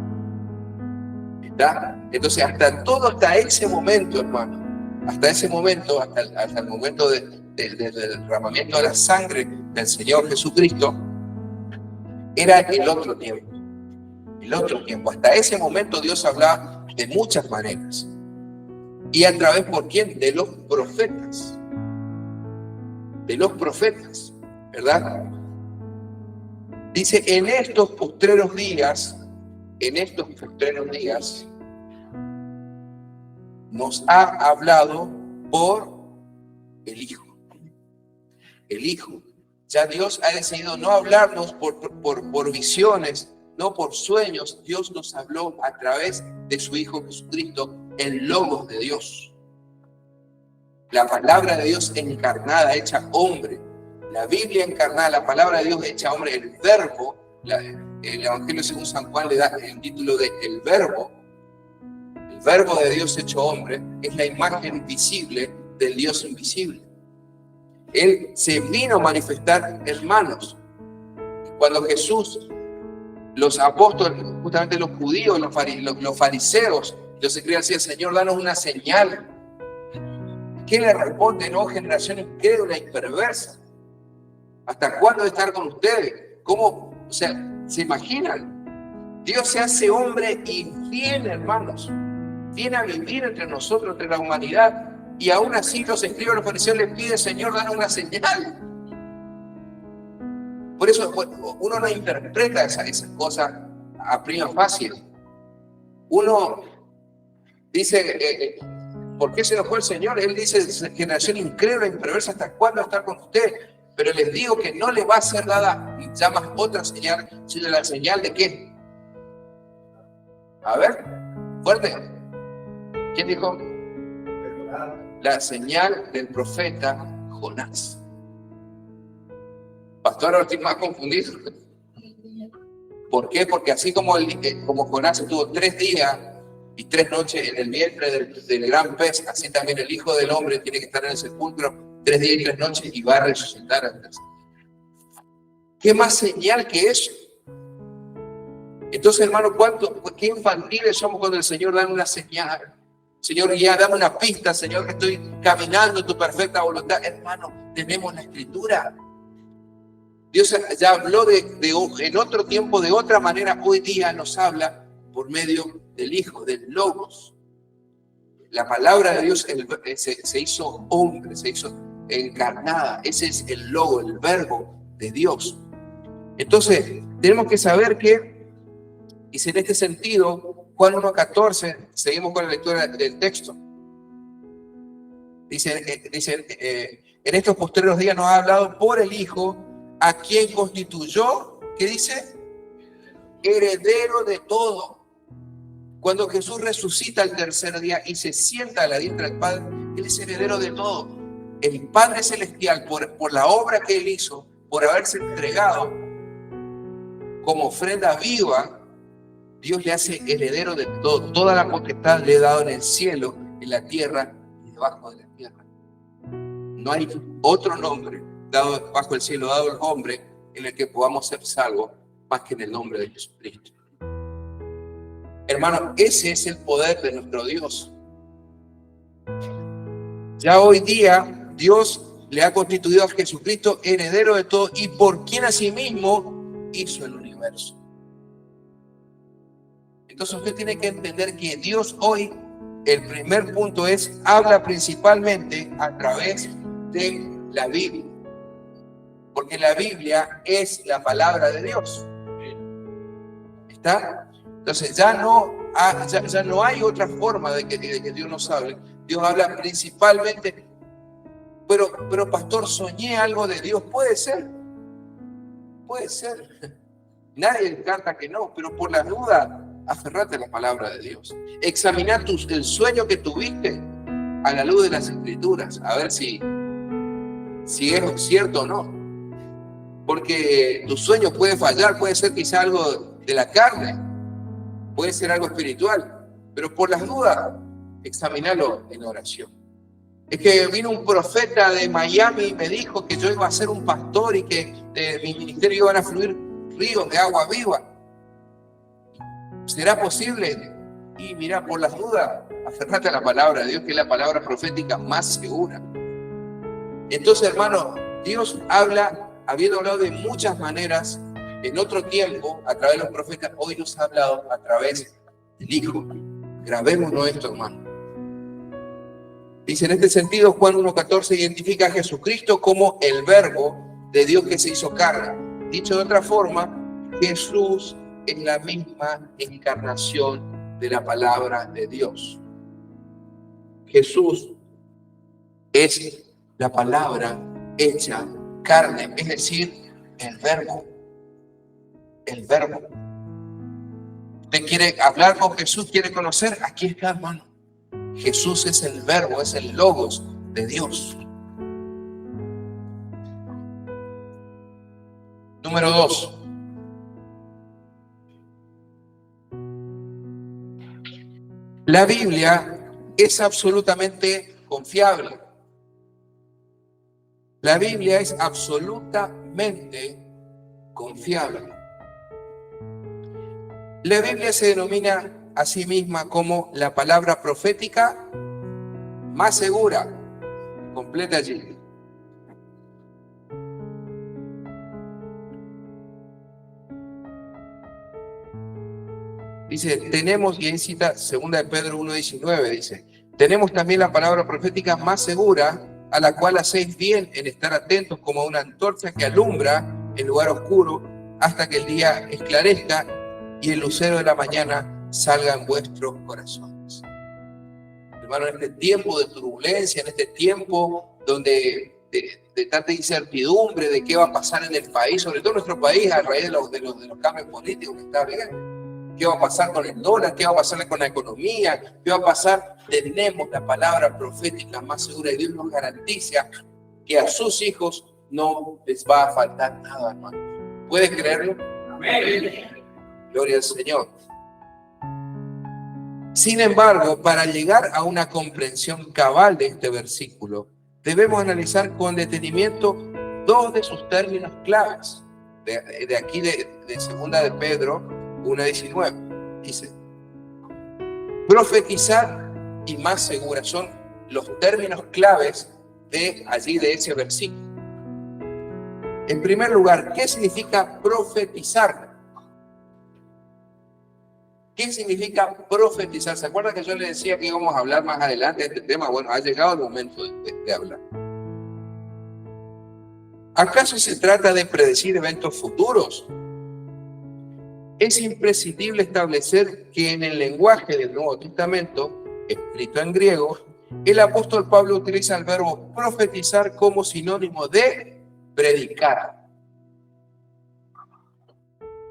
¿Está? Entonces, hasta ese momento, hermano, hasta ese momento, hasta el momento del derramamiento de la sangre del Señor Jesucristo, era el otro tiempo. El otro tiempo. Hasta ese momento Dios hablaba de muchas maneras. ¿Y a través por quién? De los profetas. De los profetas, ¿verdad? Dice, en estos postreros días, nos ha hablado por el Hijo. El Hijo. Ya Dios ha decidido no hablarnos por visiones, no por sueños. Dios nos habló a través de su Hijo Jesucristo, el Logos de Dios. La palabra de Dios encarnada, hecha hombre. La Biblia encarnada, la palabra de Dios hecha hombre, el Verbo. El Evangelio según San Juan le da el título de el Verbo. El Verbo de Dios hecho hombre es la imagen visible del Dios invisible. Él se vino a manifestar, hermanos. Cuando Jesús, los apóstoles, justamente los judíos, los fariseos, los escribían así: Señor, danos una señal. ¿Qué le responde? No, generación incrédula y perversa. ¿Hasta cuándo de estar con ustedes? ¿Cómo? O sea, ¿se imaginan? Dios se hace hombre y viene, hermanos. Viene a vivir entre nosotros, entre la humanidad. Y aún así los escribas, los fariseos les piden: Señor, danos una señal. Por eso uno no interpreta esas cosas a prima fácil. Uno dice, ¿por qué se enojó el Señor? Él dice: generación incrédula y perversa, ¿hasta cuándo estar con usted? Pero les digo que no le va a ser dada ya más otra señal, sino la señal de qué. A ver, fuerte. ¿Quién dijo? La señal del profeta Jonás. Pastor, ahora estoy más confundido. ¿Por qué? Porque así como Jonás estuvo 3 días y 3 noches en el vientre del gran pez, así también el Hijo del Hombre tiene que estar en el sepulcro 3 días y 3 noches y va a resucitar al tercer día. ¿Qué más señal que eso? Entonces, hermano, qué infantiles somos cuando el Señor da una señal. Señor, ya dame una pista, Señor, que estoy caminando en tu perfecta voluntad. Hermano, tenemos la Escritura. Dios ya habló en otro tiempo, de otra manera. Hoy día nos habla por medio del Hijo, del Logos. La palabra de Dios se hizo hombre, se hizo encarnada. Ese es el Logo, el Verbo de Dios. Entonces, tenemos que saber que, y en este sentido, Juan 1:14, seguimos con la lectura del texto. Dice, en estos postreros días nos ha hablado por el Hijo, a quien constituyó, ¿qué dice? Heredero de todo. Cuando Jesús resucita al tercer día y se sienta a la diestra del Padre, Él es heredero de todo. El Padre Celestial, por la obra que Él hizo, por haberse entregado como ofrenda viva, Dios le hace heredero de todo. Toda la potestad le he dado en el cielo, en la tierra y debajo de la tierra. No hay otro nombre dado bajo el cielo, dado al hombre, en el que podamos ser salvos, más que en el nombre de Jesucristo. Hermano, ese es el poder de nuestro Dios. Ya hoy día, Dios le ha constituido a Jesucristo heredero de todo, y por quien asimismo hizo el universo. Entonces usted tiene que entender que Dios hoy, el primer punto es, habla principalmente a través de la Biblia. Porque la Biblia es la palabra de Dios. ¿Está? Entonces ya no hay otra forma de que Dios nos hable. Dios habla principalmente. Pero pastor, soñé algo de Dios. Puede ser. Puede ser. Nadie canta que no, pero por la duda, aferrate a la palabra de Dios. Examina el sueño que tuviste a la luz de las Escrituras, a ver si es cierto o no. Porque tu sueño puede fallar, puede ser quizá algo de la carne, puede ser algo espiritual, pero por las dudas, examinalo en oración. Es que vino un profeta de Miami y me dijo que yo iba a ser un pastor y que de mi ministerio iban a fluir ríos de agua viva. ¿Será posible? Y mira, por las dudas, aferrate a la palabra de Dios, que es la palabra profética más segura. Entonces, hermano, Dios habla, habiendo hablado de muchas maneras en otro tiempo, a través de los profetas, hoy nos ha hablado a través del Hijo. Grabémonos esto, hermano. Dice, en este sentido, Juan 1:14 identifica a Jesucristo como el Verbo de Dios que se hizo carne. Dicho de otra forma, Jesús es la misma encarnación de la palabra de Dios. Jesús es la palabra hecha carne, es decir, el Verbo. El Verbo. ¿Usted quiere hablar con Jesús? ¿Quiere conocer? Aquí está, hermano. Jesús es el Verbo, es el Logos de Dios. Número 2. La Biblia es absolutamente confiable. La Biblia es absolutamente confiable. La Biblia se denomina a sí misma como la palabra profética más segura. Completa allí. Dice, tenemos, y ahí cita 2 de Pedro 1:19, dice, tenemos también la palabra profética más segura, a la cual hacéis bien en estar atentos como una antorcha que alumbra en lugar oscuro hasta que el día esclarezca y el lucero de la mañana salga en vuestros corazones. Hermano, en este tiempo de turbulencia, en este tiempo donde de tanta incertidumbre de qué va a pasar en el país, sobre todo en nuestro país, a raíz de los cambios políticos que está bien, qué va a pasar con el dólar, qué va a pasar con la economía, qué va a pasar, tenemos la palabra profética más segura y Dios nos garantiza que a sus hijos no les va a faltar nada, hermano. ¿Puedes creerlo? Amén. Gloria al Señor. Sin embargo, para llegar a una comprensión cabal de este versículo, debemos analizar con detenimiento dos de sus términos claves. De aquí de 2 de Pedro 1:19. Dice, profetizar y más segura son los términos claves de allí de ese versículo. En primer lugar, ¿qué significa profetizar? ¿Qué significa profetizar? ¿Se acuerdan que yo les decía que íbamos a hablar más adelante de este tema? Bueno, ha llegado el momento de hablar. ¿Acaso se trata de predecir eventos futuros? Es imprescindible establecer que en el lenguaje del Nuevo Testamento, escrito en griego, el apóstol Pablo utiliza el verbo profetizar como sinónimo de predicar.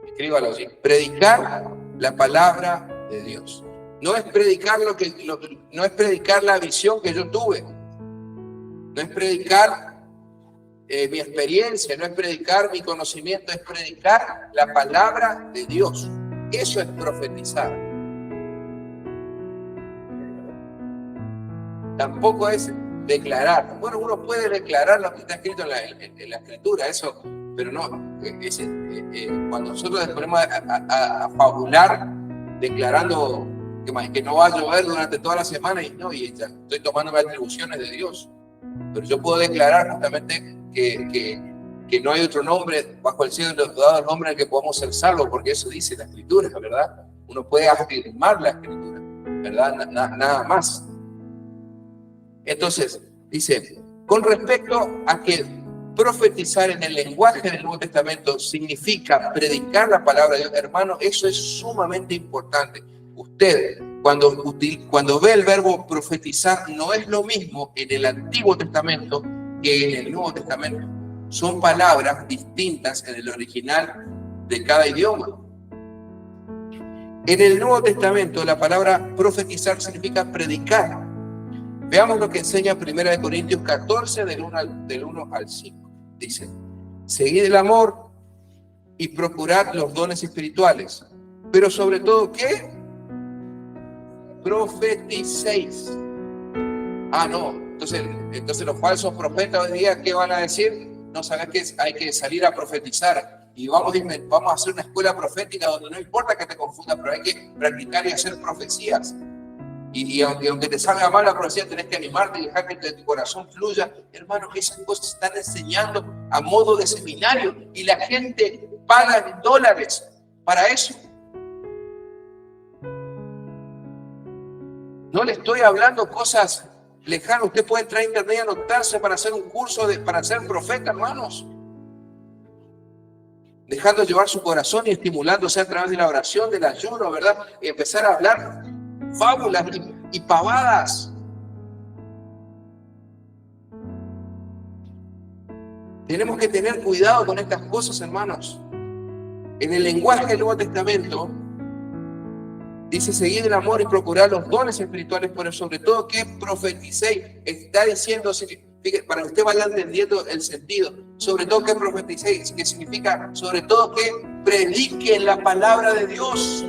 Escríbalo así. Predicar la palabra de Dios. No es predicar no es predicar la visión que yo tuve. No es predicar mi experiencia, no es predicar mi conocimiento, es predicar la palabra de Dios. Eso es profetizar. Tampoco es declarar. Bueno, uno puede declarar lo que está escrito en la escritura, eso, pero no. Cuando nosotros nos ponemos a fabular declarando que no va a llover durante toda la semana y ya estoy tomando las atribuciones de Dios. Pero yo puedo declarar justamente que no hay otro nombre bajo el cielo dado el nombre en el que podamos ser salvos, porque eso dice la escritura, ¿verdad? Uno puede afirmar la escritura, ¿verdad? Nada más. Entonces, dice, con respecto a que profetizar en el lenguaje del Nuevo Testamento significa predicar la palabra de Dios, hermano, eso es sumamente importante. Usted, cuando ve el verbo profetizar, no es lo mismo en el Antiguo Testamento que en el Nuevo Testamento. Son palabras distintas en el original de cada idioma. En el Nuevo Testamento, la palabra profetizar significa predicar. Veamos lo que enseña 1 Corintios 14, del 1 al 5. Dice, seguid el amor y procurad los dones espirituales, pero sobre todo, ¿qué? Profeticéis. No, entonces los falsos profetas hoy día, ¿qué van a decir? No, sabes que hay que salir a profetizar y vamos a hacer una escuela profética donde no importa que te confundas, pero hay que practicar y hacer profecías. Y aunque te salga mal la profecía, tenés que animarte y dejar que tu corazón fluya. Hermanos, esas cosas se están enseñando a modo de seminario y la gente paga en dólares para eso. No le estoy hablando cosas lejanas. Usted puede entrar a internet y anotarse para hacer un curso para ser profeta, hermanos. Dejando llevar su corazón y estimulándose a través de la oración, del ayuno, ¿verdad? Y empezar a hablar fábulas y pavadas. Tenemos que tener cuidado con estas cosas, hermanos. En el lenguaje del Nuevo Testamento dice: seguid el amor y procurad los dones espirituales, pero sobre todo que profeticéis. Está diciendo, para que usted vaya entendiendo el sentido, sobre todo que profeticéis, que significa sobre todo que prediquen la palabra de Dios.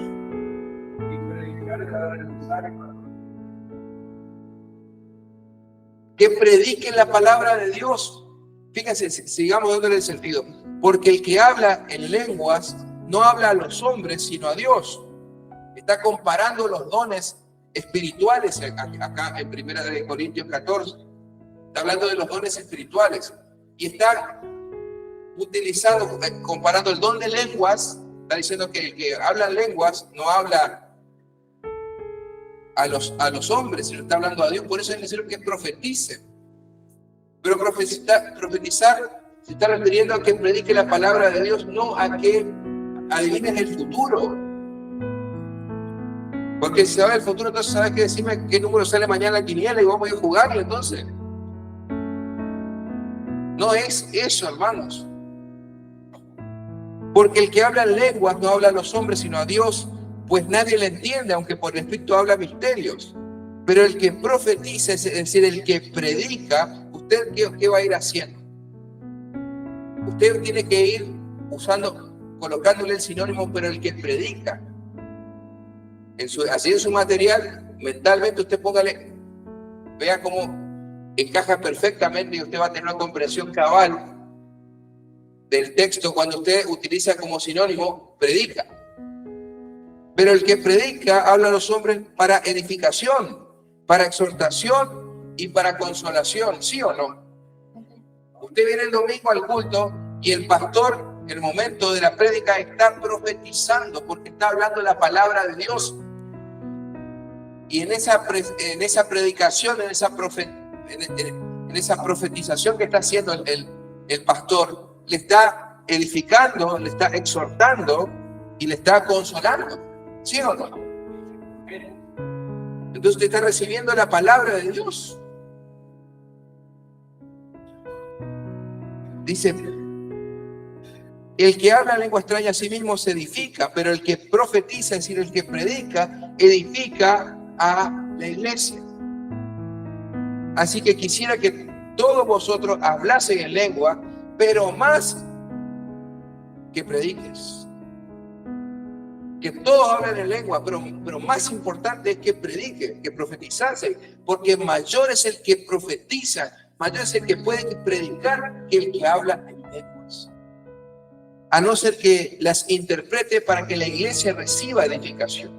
Que prediquen la palabra de Dios. Fíjense, sigamos dándole el sentido. Porque el que habla en lenguas no habla a los hombres, sino a Dios. Está comparando los dones espirituales acá en 1 Corintios 14. Está hablando de los dones espirituales. Y está utilizando, comparando el don de lenguas. Está diciendo que el que habla en lenguas no habla a los hombres, sino está hablando a Dios. Por eso es necesario que profeticen. Pero profetizar se está refiriendo a que predique la palabra de Dios, no a que adivines el futuro. Porque si sabes el futuro, entonces sabes que decirme qué número sale mañana en la quiniela y vamos a ir a jugarlo, entonces. No es eso, hermanos. Porque el que habla en lenguas no habla a los hombres, sino a Dios, pues nadie le entiende, aunque por el Espíritu habla misterios. Pero el que profetiza, es decir, el que predica, ¿usted qué va a ir haciendo? Usted tiene que ir colocándole el sinónimo, pero el que predica. Así en su material, mentalmente usted póngale, vea cómo encaja perfectamente y usted va a tener una comprensión cabal del texto cuando usted utiliza como sinónimo predica. Pero el que predica habla a los hombres para edificación, para exhortación y para consolación, ¿sí o no? Usted viene el domingo al culto y el pastor, en el momento de la prédica, está profetizando porque está hablando la palabra de Dios. Y en esa predicación, en esa profetización que está haciendo el pastor, le está edificando, le está exhortando y le está consolando. ¿Sí o no? Entonces usted está recibiendo la palabra de Dios. Dice: el que habla lengua extraña a sí mismo se edifica, pero el que profetiza, es decir, el que predica, edifica a la iglesia. Así que quisiera que todos vosotros hablasen en lengua, pero más que prediques. Que todos hablen en lengua, pero más importante es que predique, que profetizase, porque mayor es el que profetiza, mayor es el que puede predicar que el que habla en lenguas. A no ser que las interprete para que la iglesia reciba edificación.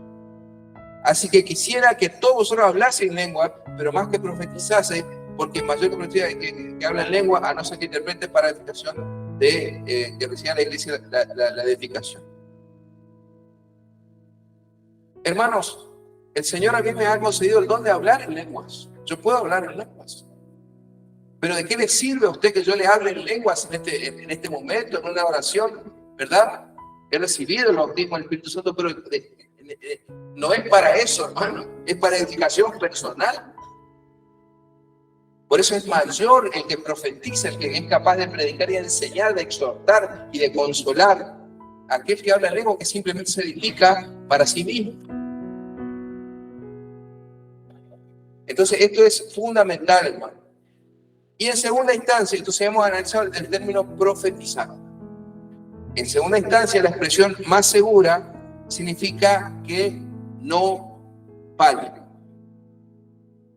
Así que quisiera que todos vosotros hablasen en lengua, pero más que profetizase, porque mayor que habla en lengua, a no ser que interprete para edificación que reciba la iglesia la edificación. Hermanos, el Señor a mí me ha concedido el don de hablar en lenguas. Yo puedo hablar en lenguas. Pero ¿de qué le sirve a usted que yo le hable en lenguas en este momento, en una oración? ¿Verdad? He recibido el bautismo del Espíritu Santo, pero no es para eso, hermano. Es para edificación personal. Por eso es mayor el que profetiza, el que es capaz de predicar y de enseñar, de exhortar y de consolar. Aquel que habla en lengua que simplemente se edifica para sí mismo. Entonces esto es fundamental, hermano. Y en segunda instancia, entonces hemos analizado el término profetizar. En segunda instancia, la expresión más segura significa que no falle.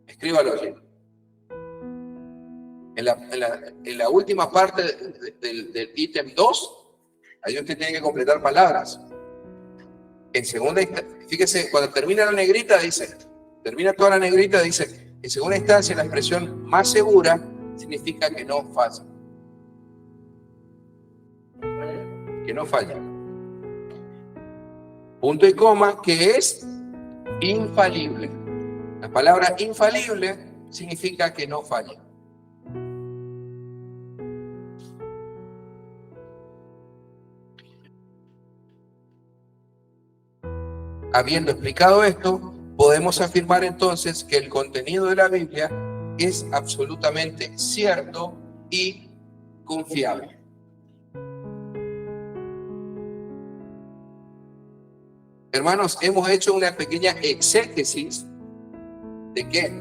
Escríbalo allí. En la última parte del ítem 2, Ahí usted tiene que completar palabras. En segunda instancia, fíjese, cuando termina la negrita dice, termina toda la negrita dice, en segunda instancia la expresión más segura significa que no falla. Que no falla. Punto y coma, que es infalible. La palabra infalible significa que no falla. Habiendo explicado esto, podemos afirmar entonces que el contenido de la Biblia es absolutamente cierto y confiable. Hermanos, hemos hecho una pequeña exégesis ¿de qué?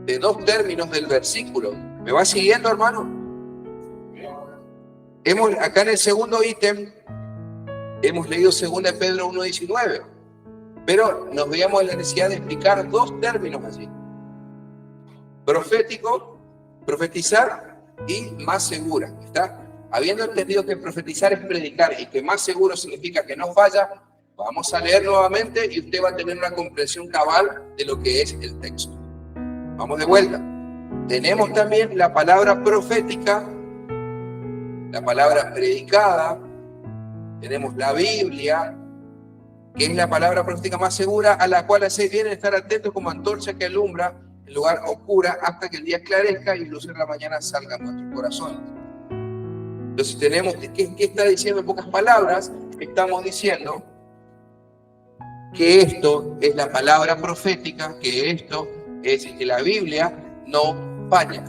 De dos términos del versículo. ¿Me va siguiendo, hermano? Acá en el segundo ítem hemos leído 2 Pedro 1:19. Pero nos veíamos en la necesidad de explicar dos términos allí. Profético, profetizar y más segura. ¿Está? Habiendo entendido que profetizar es predicar y que más seguro significa que no falla, vamos a leer nuevamente y usted va a tener una comprensión cabal de lo que es el texto. Vamos de vuelta. Tenemos también la palabra profética, la palabra predicada, tenemos la Biblia, que es la palabra profética más segura, a la cual se viene a estar atentos como antorcha que alumbra el lugar oscura hasta que el día esclarezca y luz en la mañana salga en nuestros corazones. Entonces tenemos, ¿qué está diciendo en pocas palabras? Estamos diciendo que esto es la palabra profética, que esto es que la Biblia no falla,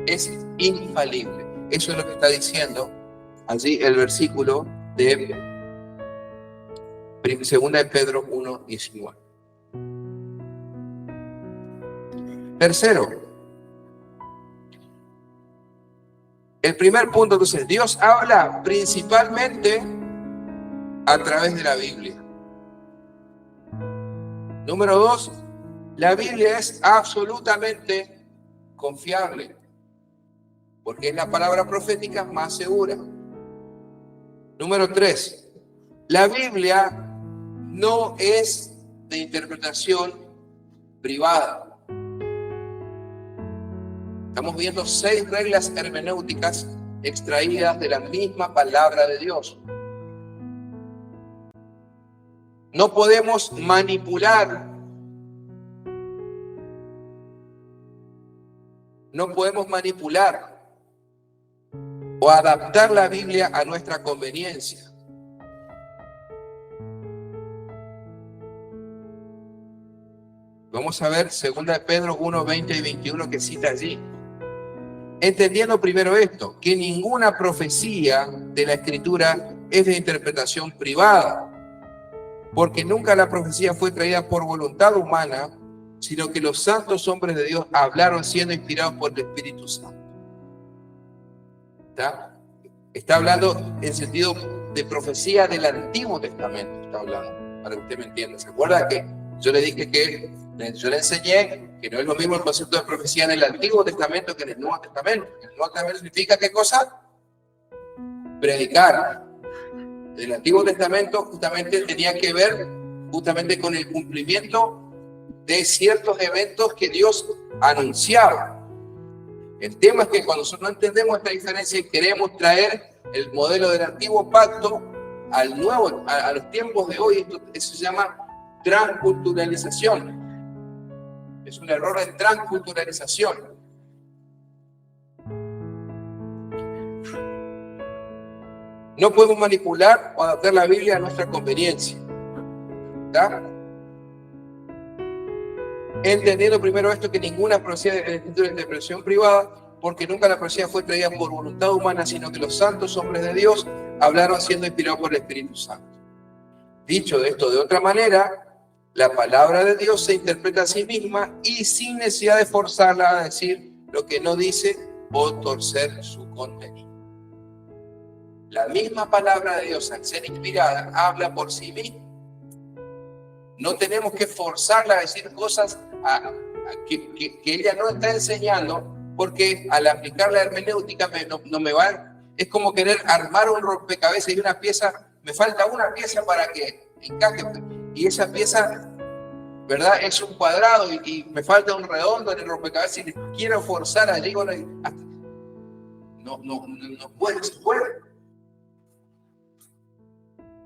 es infalible. Eso es lo que está diciendo allí el versículo de 2 Pedro 1:19. Tercero, el primer punto, entonces, Dios habla principalmente a través de la Biblia. Número 2, la Biblia es absolutamente confiable, porque es la palabra profética más segura. Número 3, la Biblia no es de interpretación privada. Estamos viendo 6 reglas hermenéuticas extraídas de la misma palabra de Dios. No podemos manipular. No podemos manipular o adaptar la Biblia a nuestra conveniencia. Vamos a ver 2 Pedro 1, 20 y 21 que cita allí. Entendiendo primero esto, que ninguna profecía de la Escritura es de interpretación privada, porque nunca la profecía fue traída por voluntad humana, sino que los santos hombres de Dios hablaron siendo inspirados por el Espíritu Santo. Está hablando en sentido de profecía del Antiguo Testamento, está hablando, para que usted me entienda. ¿Se acuerda que yo le dije yo le enseñé que no es lo mismo el concepto de profecía en el Antiguo Testamento que en el Nuevo Testamento? El Nuevo Testamento significa ¿qué cosa? Predicar. El Antiguo Testamento justamente tenía que ver justamente con el cumplimiento de ciertos eventos que Dios anunciaba. El tema es que cuando nosotros no entendemos esta diferencia y queremos traer el modelo del antiguo pacto al nuevo, a los tiempos de hoy, eso se llama transculturalización. Es un error de transculturalización. No podemos manipular o adaptar la Biblia a nuestra conveniencia. ¿Está? Entendiendo primero esto, que ninguna profecía de la Escritura es de interpretación privada, porque nunca la profecía fue traída por voluntad humana, sino que los santos hombres de Dios hablaron siendo inspirados por el Espíritu Santo. Dicho de esto de otra manera, la palabra de Dios se interpreta a sí misma y sin necesidad de forzarla a decir lo que no dice o torcer su contenido. La misma palabra de Dios, al ser inspirada, habla por sí misma. No tenemos que forzarla a decir cosas que ella no está enseñando, porque al aplicar la hermenéutica no me va Es como querer armar un rompecabezas y una pieza, me falta una pieza para que encaje, y esa pieza, ¿verdad? Es un cuadrado y me falta un redondo en el rompecabezas y quiero forzar allí, bueno, no puede, se puede.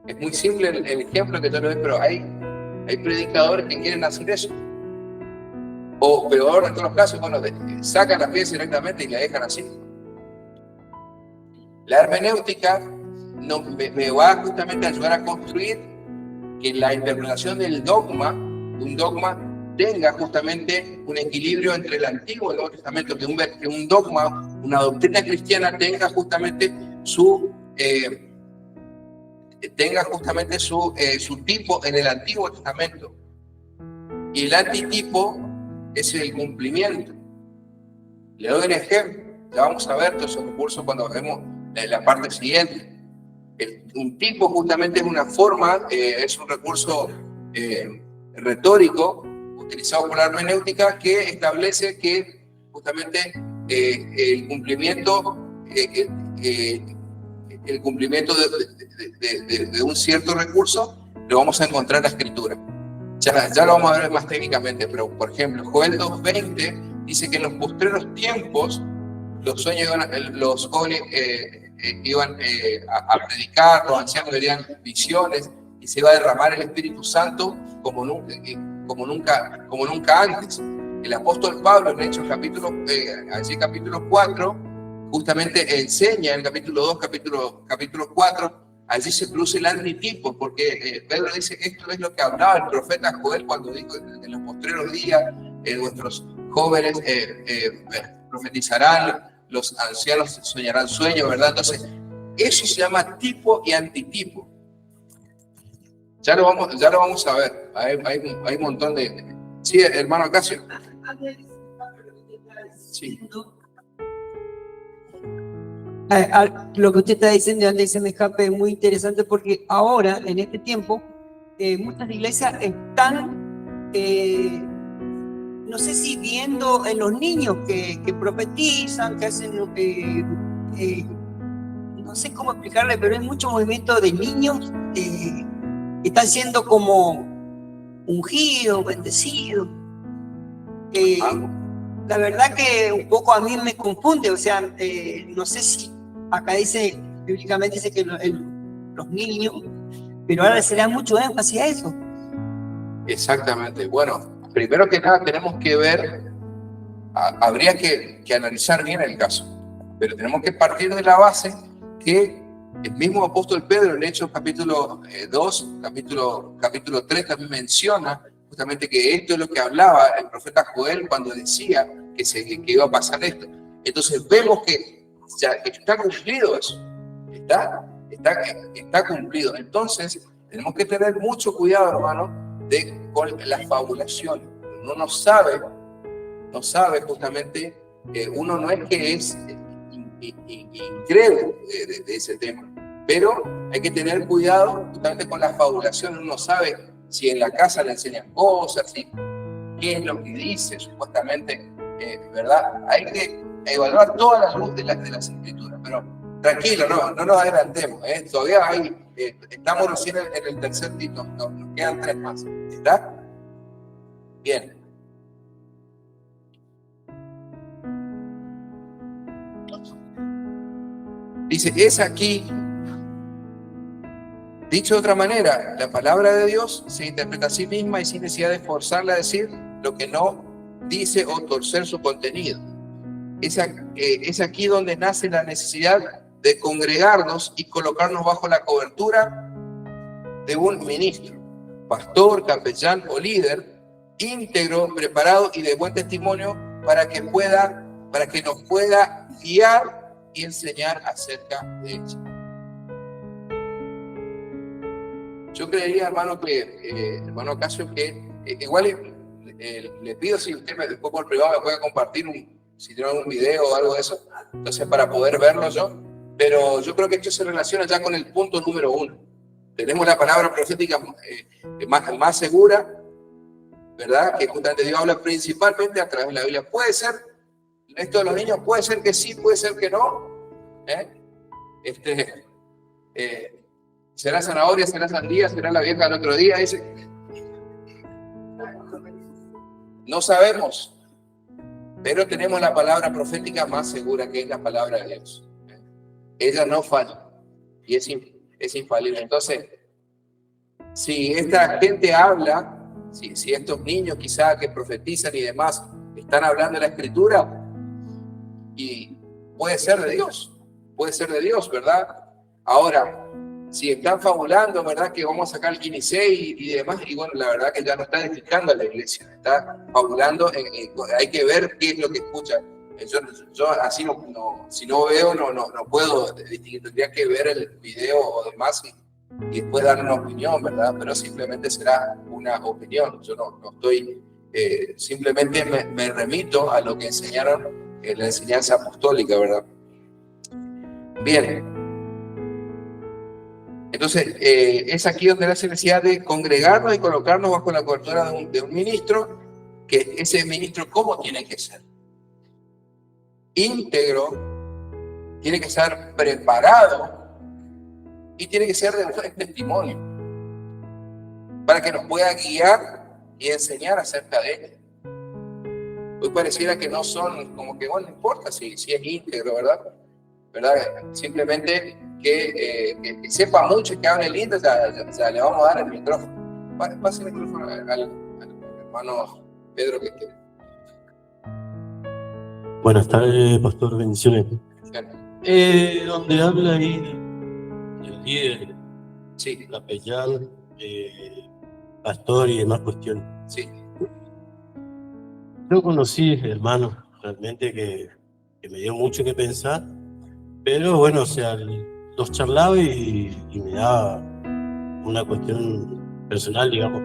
Es muy simple el ejemplo que yo le doy, pero hay predicadores que quieren hacer eso. O peor en todos los casos, bueno, sacan la pieza directamente y la dejan así. La hermenéutica me va justamente a ayudar a construir que la interpretación del dogma, un dogma, tenga justamente un equilibrio entre el Antiguo y el Nuevo Testamento, que un dogma, una doctrina cristiana tenga justamente su tipo en el Antiguo Testamento. Y el antitipo es el cumplimiento. Le doy un ejemplo. Ya vamos a ver todos esos recursos cuando vemos la parte siguiente. Un tipo justamente es una forma, es un recurso retórico utilizado por la hermenéutica que establece que justamente el cumplimiento de un cierto recurso lo vamos a encontrar en la Escritura. Ya lo vamos a ver más técnicamente, pero por ejemplo, Joel 2:20 dice que en los postreros tiempos los jóvenes iban a predicar, los ancianos verían visiones y se iba a derramar el Espíritu Santo como nunca antes. El apóstol Pablo en Hechos capítulo 4 justamente enseña en el capítulo 2, capítulo 4. Allí se produce el antitipo, porque Pedro dice que esto es lo que hablaba el profeta Joel cuando dijo en los postreros días, nuestros jóvenes profetizarán, los ancianos soñarán sueños, ¿verdad? Entonces, eso se llama tipo y antitipo. Ya lo vamos a ver. Hay un montón de... Sí, hermano Acacio. Sí. Lo que usted está diciendo antes se me escape es muy interesante porque ahora, en este tiempo, muchas iglesias están, no sé si viendo en los niños que profetizan, que hacen, no sé cómo explicarle, pero hay mucho movimiento de niños que están siendo como ungidos, bendecidos. La verdad que un poco a mí me confunde, o sea, no sé si acá dice, bíblicamente dice que los niños, pero ahora se le da mucho énfasis a eso. Exactamente. Bueno, primero que nada tenemos que ver, habría que analizar bien el caso, pero tenemos que partir de la base que el mismo apóstol Pedro en Hechos capítulo 2, capítulo 3 también menciona justamente que esto es lo que hablaba el profeta Joel cuando decía que iba a pasar esto. Entonces vemos que ya está cumplido eso, está cumplido. Entonces tenemos que tener mucho cuidado, hermano, con las fabulaciones. Uno no sabe justamente, uno no es que es incrédulo de ese tema, pero hay que tener cuidado justamente con las fabulaciones. Uno sabe si en la casa le enseñan cosas, qué es lo que dice supuestamente, ¿verdad? Hay que evaluar toda la luz de las escrituras, pero tranquilo, no nos adelantemos, todavía estamos recién en el tercer título, nos quedan 3 más, ¿está? Bien. Dice, es aquí, dicho de otra manera, la palabra de Dios se interpreta a sí misma y sin necesidad de forzarla a decir lo que no dice o torcer su contenido. Es aquí donde nace la necesidad de congregarnos y colocarnos bajo la cobertura de un ministro, pastor, capellán o líder íntegro, preparado y de buen testimonio para que nos pueda guiar y enseñar acerca de ella. Yo creería, hermano, hermano Casio, que igual le pido si usted después por privado me puede compartir si tiene algún video o algo de eso, entonces para poder verlo yo, pero yo creo que esto se relaciona ya con el punto número 1. Tenemos la palabra profética más segura, ¿verdad? Que justamente Dios habla principalmente a través de la Biblia. Puede ser, esto de los niños puede ser que sí, puede ser que no, ¿Será zanahoria, será sandía, será la vieja del otro día? Dice, no sabemos, pero tenemos la palabra profética más segura, que es la palabra de Dios. Ella no falla y es infalible. Entonces, si esta gente habla, si estos niños quizá que profetizan y demás están hablando de la Escritura, y puede ser de Dios, ¿verdad? Ahora, si están fabulando, ¿verdad? Que vamos a sacar el Quinicé y demás, y bueno, la verdad que ya no está edificando a la iglesia, está fabulando, hay que ver qué es lo que escuchan. Yo así si no veo, no puedo distinguir, tendría que ver el video o demás y después dar una opinión, ¿verdad? Pero simplemente será una opinión, yo no estoy, simplemente me remito a lo que enseñaron en la enseñanza apostólica, ¿verdad? Bien. Entonces, es aquí donde hace necesidad de congregarnos y colocarnos bajo la cobertura de un ministro, que ese ministro, ¿cómo tiene que ser? Íntegro, tiene que ser preparado y tiene que ser de buen testimonio para que nos pueda guiar y enseñar acerca de él. Hoy pareciera que no son, como que bueno, no importa si es íntegro, ¿verdad? Simplemente que sepa mucho y que hable lindo, ya le vamos a dar el micrófono. Pase el micrófono al hermano Pedro que quiere. Buenas tardes, pastor, bendiciones. Donde habla ahí del líder, Sí, capellán, pastor y demás cuestiones. sí. Yo conocí hermanos realmente que me dio mucho que pensar, pero bueno, o sea, los charlaba y me daba una cuestión personal, digamos,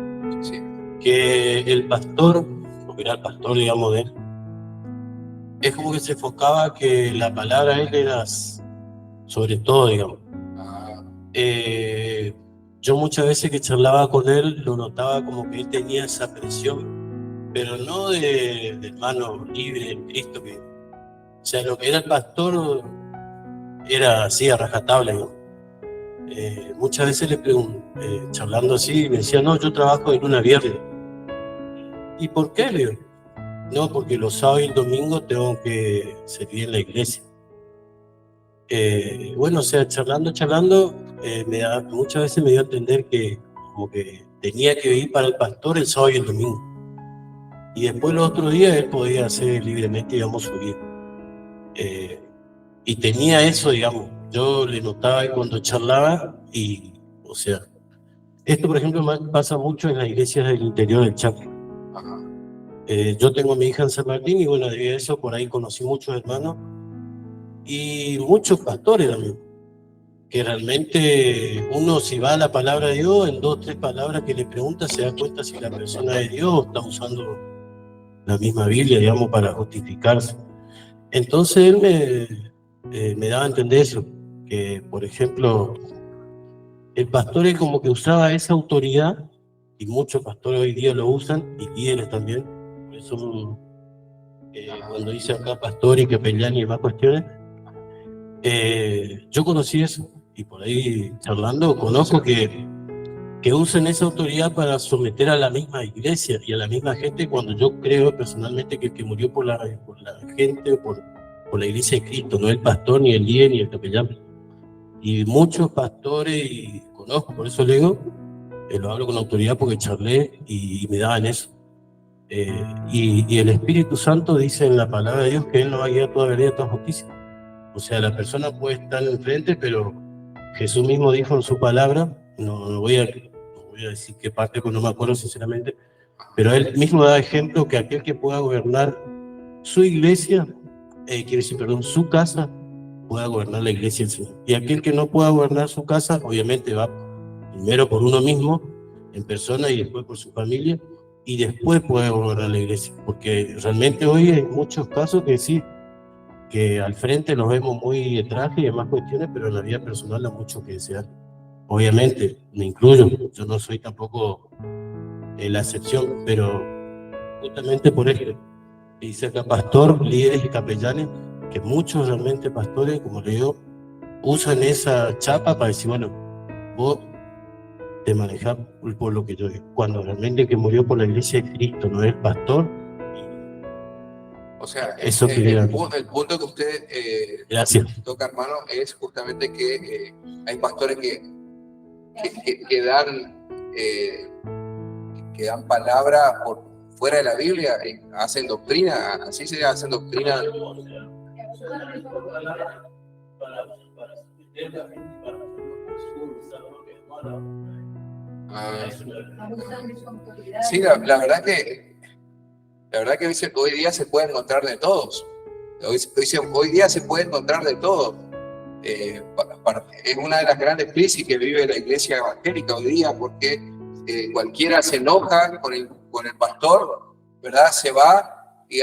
Sí. que el pastor, porque era el pastor, digamos, de él, es como que se enfocaba que la palabra de él era sobre todo, digamos. Yo muchas veces que charlaba con él lo notaba como que él tenía esa presión, pero no de hermano libre en Cristo, que, o sea, lo que era el pastor era así a rajatabla, ¿no? Muchas veces le pregunto, charlando así, me decía, no, yo trabajo de lunes a viernes. ¿Y por qué? Le digo, no, porque los sábados y el domingo tengo que servir en la iglesia. Bueno, o sea, charlando, muchas veces me dio a entender que como que tenía que ir para el pastor el sábado y el domingo. Y después los otros días él podía hacer libremente, digamos, su vida. Y tenía eso, digamos, yo le notaba cuando charlaba y, o sea, esto por ejemplo pasa mucho en las iglesias del interior del Chaco. Yo tengo a mi hija en San Martín y bueno, debido a eso por ahí conocí muchos hermanos y muchos pastores también, que realmente uno si va a la palabra de Dios, en 2 o 3 palabras que le pregunta se da cuenta si la persona es Dios o está usando la misma Biblia, digamos, para justificarse. Entonces él me daba a entender eso, que por ejemplo el pastor es como que usaba esa autoridad y muchos pastores hoy día lo usan y líderes también. Por eso cuando dice acá pastor y capellán y demás cuestiones, yo conocí eso y por ahí charlando conozco que usen esa autoridad para someter a la misma iglesia y a la misma gente, cuando yo creo personalmente que el que murió por la gente, por la iglesia de Cristo, no el pastor, ni el líder, ni el capellán. Y muchos pastores, y conozco, por eso le digo, lo hablo con autoridad porque charlé y me daban eso. Y el Espíritu Santo dice en la palabra de Dios que Él nos va a guiar toda verdad y toda justicia. O sea, la persona puede estar enfrente, pero Jesús mismo dijo en su palabra, no voy a decir qué parte, porque no me acuerdo sinceramente, pero Él mismo da ejemplo que aquel que pueda gobernar su iglesia, quiere decir, perdón, su casa, pueda gobernar la iglesia del Señor. Y aquel que no pueda gobernar su casa, obviamente va primero por uno mismo, en persona, y después por su familia, y después puede gobernar la iglesia. Porque realmente hoy hay muchos casos que sí, que al frente los vemos muy de traje y demás cuestiones, pero en la vida personal hay mucho que desear. Obviamente, me incluyo, yo no soy tampoco la excepción, pero justamente por eso dice acá pastor, líderes y capellanes, que muchos realmente pastores, como le digo, usan esa chapa para decir, bueno, vos te manejás por lo que yo digo. Cuando realmente el que murió por la iglesia es Cristo, no es el pastor. O sea, Eso el punto que usted Gracias. toca, hermano, es justamente que hay pastores que dan palabra por fuera de la Biblia, hacen doctrina, así se hacen doctrina. Sí, la verdad que hoy día se puede encontrar de todos. Hoy día se puede encontrar de todo. Es una de las grandes crisis que vive la iglesia evangélica hoy día, porque cualquiera se enoja con el pastor, ¿verdad? Se va y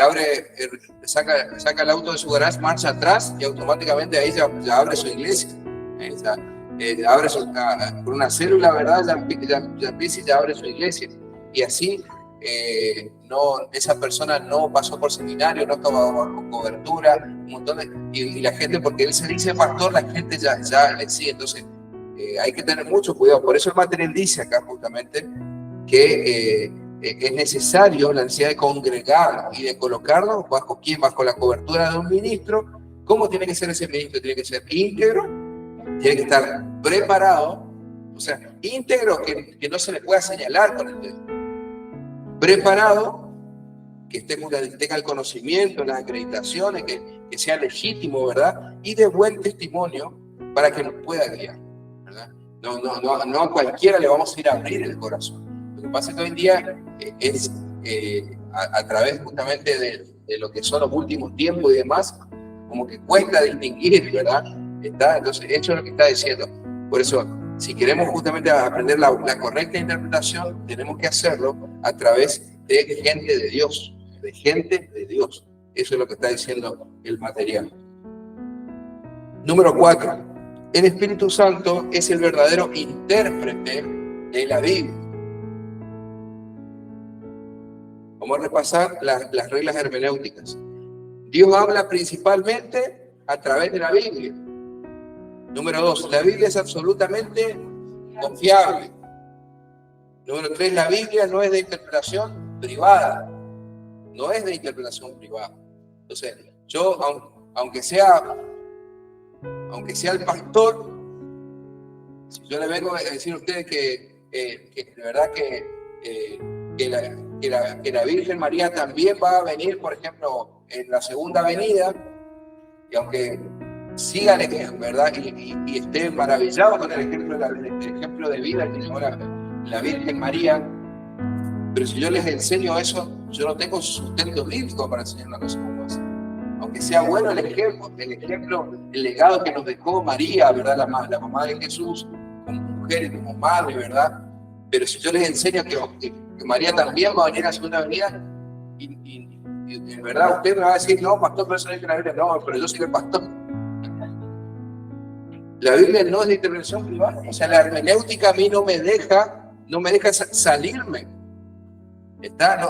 saca el auto de su garage, marcha atrás y automáticamente ahí ya abre su iglesia. Abre por una célula, ¿verdad? Ya empieza y ya abre su iglesia. Y así esa persona no pasó por seminario, no tomó cobertura, un montón y la gente, porque él se dice pastor, la gente ya le sigue. Entonces hay que tener mucho cuidado. Por eso el material dice acá justamente que es necesario la necesidad de congregar y de colocarnos bajo la cobertura de un ministro. ¿Cómo tiene que ser ese ministro? Tiene que ser íntegro, tiene que estar preparado, o sea, íntegro, que no se le pueda señalar con el dedo. Preparado, que tenga el conocimiento, las acreditaciones, que sea legítimo, ¿verdad? Y de buen testimonio para que nos pueda guiar, ¿verdad? No a cualquiera le vamos a ir a abrir el corazón. Lo que pasa es que hoy en día es a través justamente de lo que son los últimos tiempos y demás, como que cuesta distinguir, ¿verdad? Entonces, eso es lo que está diciendo. Por eso, si queremos justamente aprender la correcta interpretación, tenemos que hacerlo a través de gente de Dios, Eso es lo que está diciendo el material. Número 4. El Espíritu Santo es el verdadero intérprete de la Biblia. Vamos a repasar las reglas hermenéuticas. Dios habla principalmente a través de la Biblia. Número 2, la Biblia es absolutamente confiable. Número 3, la Biblia no es de interpretación privada. Entonces, yo, aunque sea el pastor, si yo le vengo a decir a ustedes que de verdad que la Virgen María también va a venir, por ejemplo, en la segunda venida, y aunque sigan, ¿verdad? Y estén maravillados con el ejemplo de vida que llevó la Virgen María, pero si yo les enseño eso, yo no tengo sustento bíblico para enseñar una cosa como esa. Aunque sea bueno el ejemplo, el legado que nos dejó María, ¿verdad? La mamá de Jesús, como mujer y como madre, ¿verdad? Pero si yo les enseño que María también va a venir a la segunda venida, y de verdad usted me va a decir, no, pastor, pero eso no es que la Biblia, no, pero yo soy el pastor. La Biblia no es de intervención privada. O sea, la hermenéutica a mí no me deja salirme.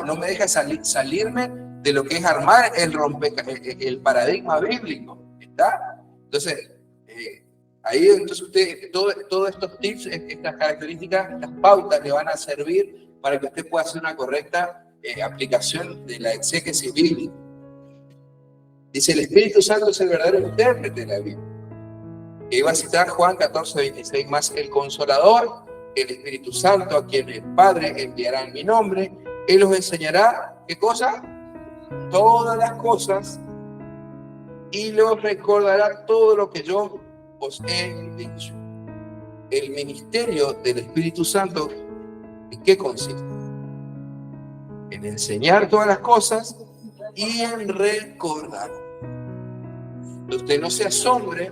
No me deja salirme de lo que es armar el paradigma bíblico. Entonces, usted, todos estos tips, estas características, estas pautas le van a servir para que usted pueda hacer una correcta aplicación de la exégesis bíblica. Dice, el Espíritu Santo es el verdadero intérprete de la Biblia. Que iba a citar Juan 14:26, más el Consolador, el Espíritu Santo, a quien el Padre enviará en mi nombre, Él os enseñará, ¿qué cosa? Todas las cosas, y os recordará todo lo que yo os he dicho. El ministerio del Espíritu Santo, ¿en qué consiste? En enseñar todas las cosas y en recordar. Usted no se asombre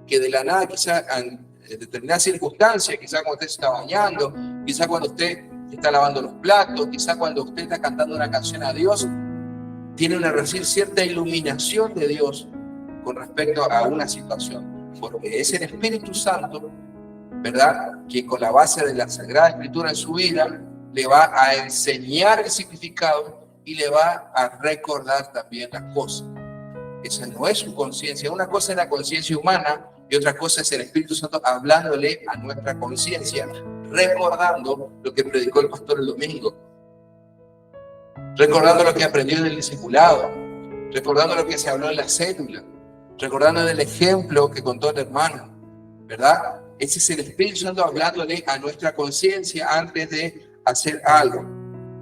que de la nada, quizá en determinadas circunstancias, quizá cuando usted se está bañando, quizá cuando usted está lavando los platos, quizá cuando usted está cantando una canción a Dios, tiene una cierta iluminación de Dios con respecto a una situación, porque es el Espíritu Santo, ¿verdad?, que con la base de la Sagrada Escritura en su vida le va a enseñar el significado y le va a recordar también las cosas. Esa no es su conciencia. Una cosa es la conciencia humana Y otra cosa es el Espíritu Santo hablándole a nuestra conciencia, recordando lo que predicó el pastor el domingo, recordando lo que aprendió en el discipulado, recordando lo que se habló en la célula, recordando el ejemplo que contó el hermano, ¿verdad? Ese es el Espíritu Santo hablándole a nuestra conciencia antes de hacer algo.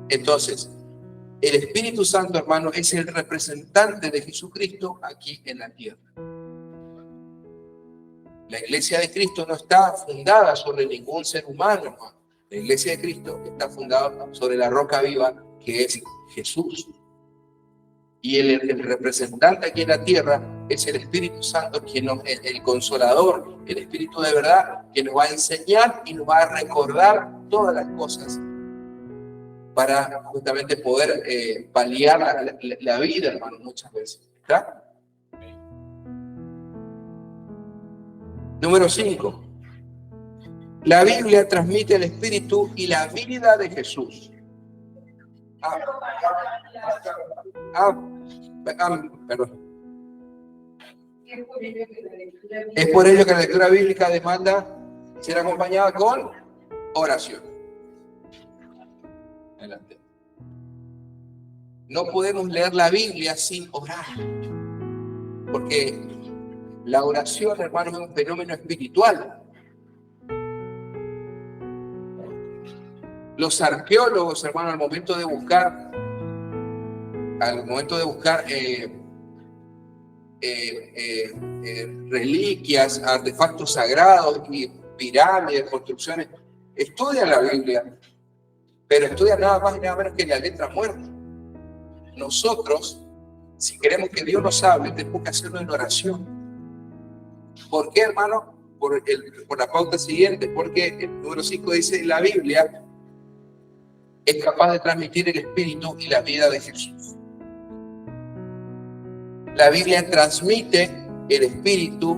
Entonces, el Espíritu Santo, hermano, es el representante de Jesucristo aquí en la tierra. La iglesia de Cristo no está fundada sobre ningún ser humano, hermano. La iglesia de Cristo está fundada sobre la roca viva que es Jesús. Y el representante aquí en la tierra es el Espíritu Santo, quien el consolador, el Espíritu de verdad, que nos va a enseñar y nos va a recordar todas las cosas para justamente poder paliar la vida, hermano, muchas veces. ¿Está? Número 5. La Biblia transmite el Espíritu y la vida de Jesús. Perdón. Es por ello que la lectura bíblica demanda ser acompañada con oración. Adelante. No podemos leer la Biblia sin orar, porque la oración, hermano, es un fenómeno espiritual. Los arqueólogos, hermano, al momento de buscar reliquias, artefactos sagrados y pirámides, construcciones, estudian la Biblia, pero estudian nada más y nada menos que la letra muerta. Nosotros, si queremos que Dios nos hable, tenemos que hacerlo en oración. ¿Por qué, hermano? Por la pauta siguiente, porque el número 5 dice: la Biblia es capaz de transmitir el Espíritu y la vida de Jesús. La Biblia transmite el Espíritu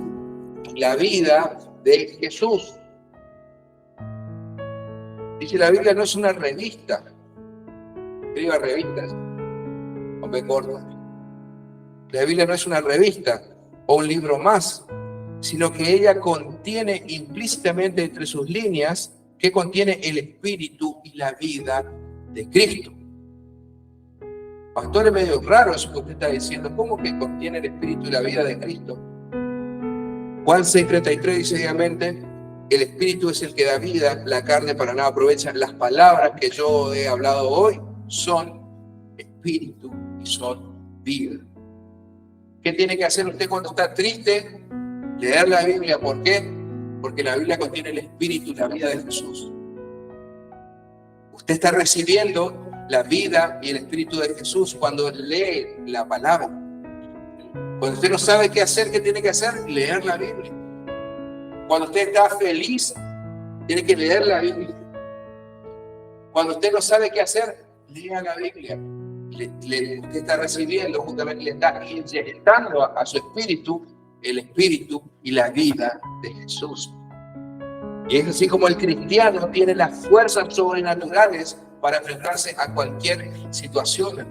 y la vida de Jesús. Dice: la Biblia no es una revista. Escriba revistas con B corta. La Biblia no es una revista o un libro más, sino que ella contiene implícitamente entre sus líneas que contiene el Espíritu y la vida de Cristo. Pastor, es medio raro eso que usted está diciendo. ¿Cómo que contiene el Espíritu y la vida de Cristo? Juan 6:33 dice obviamente: el Espíritu es el que da vida, la carne para nada aprovecha. Las palabras que yo he hablado hoy son Espíritu y son vida. ¿Qué tiene que hacer usted cuando está triste? Leer la Biblia. ¿Por qué? Porque la Biblia contiene el Espíritu y la vida de Jesús. Usted está recibiendo la vida y el Espíritu de Jesús cuando lee la palabra. Cuando usted no sabe qué hacer, ¿qué tiene que hacer? Leer la Biblia. Cuando usted está feliz, tiene que leer la Biblia. Cuando usted no sabe qué hacer, lea la Biblia. Usted está recibiendo, justamente le está inyectando a su espíritu el Espíritu y la vida de Jesús. Y es así como el cristiano tiene las fuerzas sobrenaturales para enfrentarse a cualquier situación.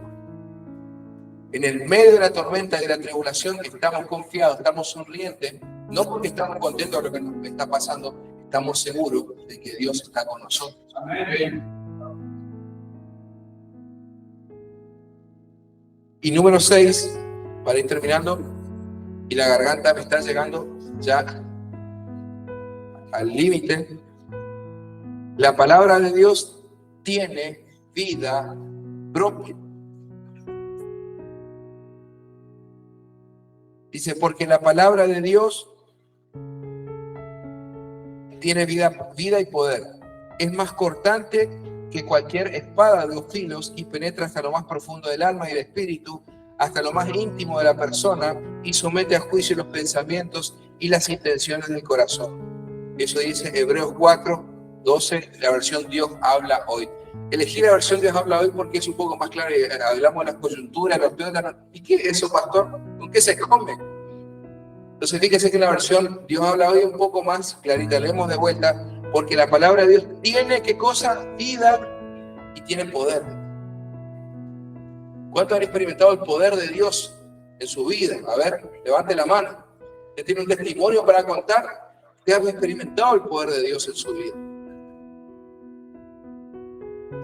En el medio de la tormenta y de la tribulación estamos confiados, estamos sonrientes, no porque estamos contentos de lo que nos está pasando, estamos seguros de que Dios está con nosotros. Amén. Y número 6, para ir terminando, y la garganta me está llegando ya al límite. La palabra de Dios tiene vida propia. Dice: porque la palabra de Dios tiene vida y poder. Es más cortante que cualquier espada de 2 filos y penetra hasta lo más profundo del alma y del espíritu, hasta lo más íntimo de la persona, y somete a juicio los pensamientos y las intenciones del corazón. Eso dice Hebreos 4:12, la versión Dios habla hoy. Elegí la versión Dios habla hoy porque es un poco más clara. Hablamos de las coyunturas, los peores. ¿Y qué es eso, pastor? ¿Con qué se come? Entonces fíjese que la versión Dios habla hoy es un poco más clarita. Leemos de vuelta: porque la palabra de Dios tiene, ¿qué cosa? Vida y tiene poder. ¿Cuántos han experimentado el poder de Dios en su vida? A ver, levante la mano. Usted tiene un testimonio para contar. Usted ha experimentado el poder de Dios en su vida.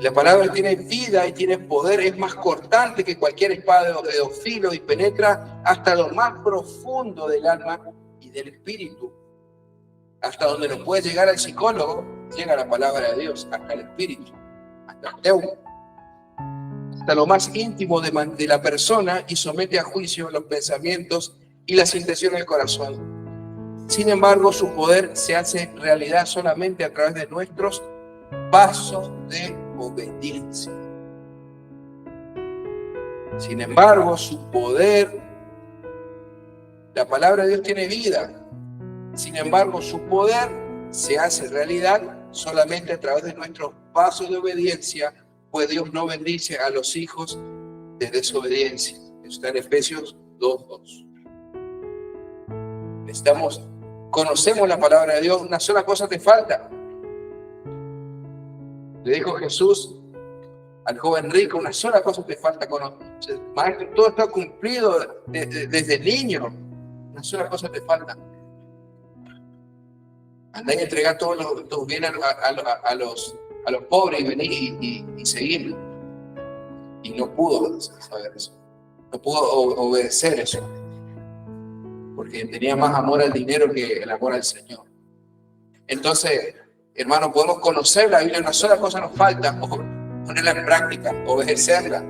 La palabra tiene vida y tiene poder, es más cortante que cualquier espada de dos filos y penetra hasta lo más profundo del alma y del espíritu. Hasta donde no puede llegar el psicólogo, llega la palabra de Dios, hasta el espíritu, hasta el teuma, hasta lo más íntimo de la persona y somete a juicio los pensamientos y las intenciones del corazón. Sin embargo, su poder se hace realidad solamente a través de nuestros pasos de obediencia. Sin embargo, su poder, la palabra de Dios tiene vida. Sin embargo, su poder se hace realidad solamente a través de nuestros pasos de obediencia, pues Dios no bendice a los hijos de desobediencia. Está en Efesios 2:2. Conocemos la palabra de Dios, una sola cosa te falta. Le dijo Jesús al joven rico, una sola cosa te falta conocer. Maestro, todo está cumplido desde niño. Una sola cosa te falta. Andá y entregar todos los bienes a los pobres y venir y seguirme. Y no pudo saber eso. No pudo obedecer eso. Porque tenía más amor al dinero que el amor al Señor. Entonces, hermanos, podemos conocer la Biblia, una sola cosa nos falta, ponerla en práctica, obedecerla.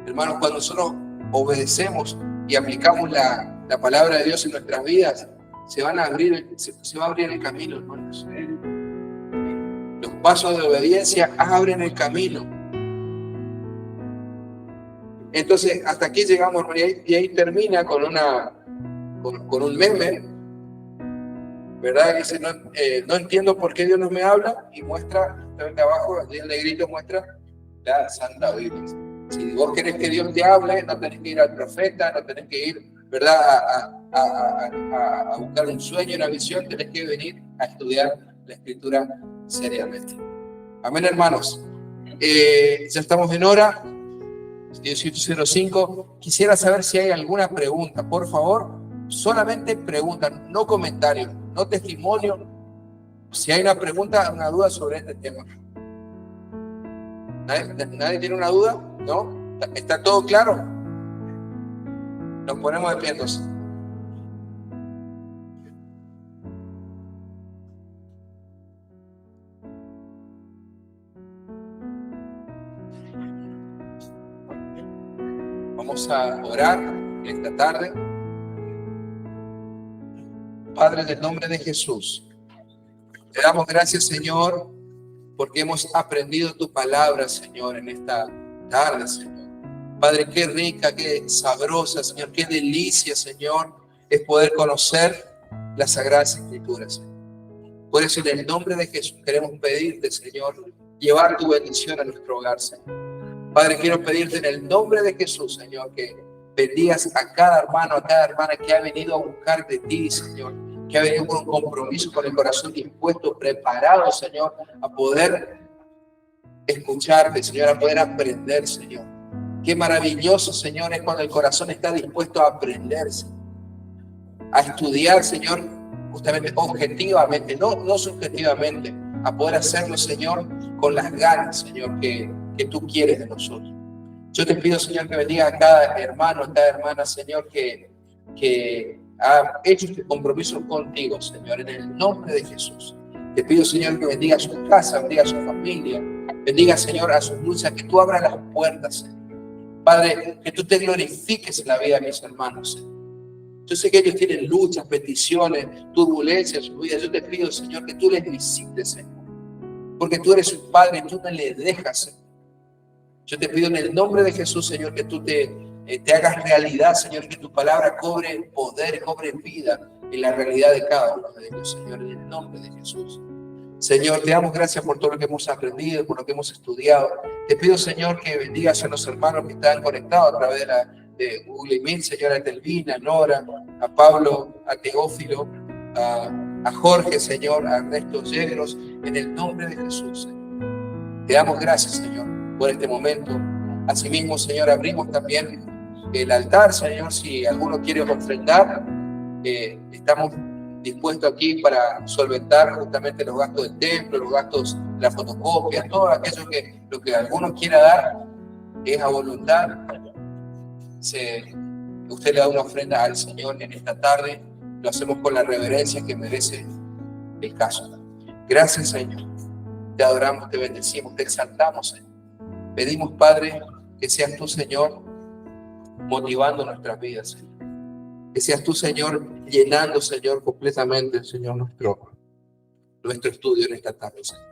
Hermanos, cuando nosotros obedecemos y aplicamos la palabra de Dios en nuestras vidas, se va a abrir el camino, hermanos. Los pasos de obediencia abren el camino. Entonces, hasta aquí llegamos, y ahí termina con un meme, ¿verdad? Dice, no entiendo por qué Dios no me habla, y muestra, también abajo, el negrito muestra la Santa Biblia. Si vos querés que Dios te hable, no tenés que ir al profeta, no tenés que ir, ¿verdad?, a buscar un sueño, una visión, tenés que venir a estudiar la Escritura seriamente. Amén, hermanos. Ya estamos en hora, 18:05. Quisiera saber si hay alguna pregunta, por favor. Solamente preguntas, no comentarios, no testimonio. Si hay una pregunta, una duda sobre este tema. ¿Nadie tiene una duda? ¿No? ¿Está todo claro? Nos ponemos de pie entonces. Vamos a orar esta tarde. Padre, en el nombre de Jesús, te damos gracias, Señor, porque hemos aprendido tu palabra, Señor, en esta tarde, Señor. Padre, qué rica, qué sabrosa, Señor, qué delicia, Señor, es poder conocer las Sagradas Escrituras, Señor. Por eso, en el nombre de Jesús, queremos pedirte, Señor, llevar tu bendición a nuestro hogar, Señor. Padre, quiero pedirte en el nombre de Jesús, Señor, que bendigas a cada hermano, a cada hermana que ha venido a buscar de ti, Señor, que ha venido con un compromiso, con el corazón dispuesto, preparado, Señor, a poder escucharte, Señor, a poder aprender, Señor. Qué maravilloso, Señor, es cuando el corazón está dispuesto a aprender, Señor, a estudiar, Señor, justamente objetivamente, no subjetivamente, a poder hacerlo, Señor, con las ganas, Señor, que tú quieres de nosotros. Yo te pido, Señor, que bendiga a cada hermano, a cada hermana, Señor, que ha hecho este compromiso contigo, Señor, en el nombre de Jesús. Te pido, Señor, que bendiga a su casa, bendiga a su familia, bendiga, Señor, a sus luchas, que tú abras las puertas, Señor. Padre, que tú te glorifiques en la vida de mis hermanos, Señor. Yo sé que ellos tienen luchas, peticiones, turbulencias en su vida. Yo te pido, Señor, que tú les visites, Señor, porque tú eres su Padre y tú no les dejas, Señor. Yo te pido en el nombre de Jesús, Señor, que tú te hagas realidad, Señor, que tu palabra cobre poder, cobre vida en la realidad de cada uno de ellos, Señor, en el nombre de Jesús. Señor, te damos gracias por todo lo que hemos aprendido, por lo que hemos estudiado. Te pido, Señor, que bendigas a los hermanos que están conectados a través de Google Meet, Señor, a Telvina, a Nora, a Pablo, a Teófilo, a Jorge, Señor, a Ernesto Yegros, en el nombre de Jesús, Señor. Te damos gracias, Señor, por este momento. Asimismo, Señor, abrimos también el altar, Señor, si alguno quiere ofrendar, estamos dispuestos aquí para solventar justamente los gastos del templo, los gastos de la fotocopia, todo aquello que lo que alguno quiera dar es a voluntad. Usted le da una ofrenda al Señor en esta tarde, lo hacemos con la reverencia que merece el caso. Gracias, Señor. Te adoramos, te bendecimos, te exaltamos, Señor. Pedimos, Padre, que seas tú, Señor, motivando nuestras vidas, Señor. Que seas tú, Señor, llenando, Señor, completamente, Señor, nuestro estudio en esta tarde, Señor.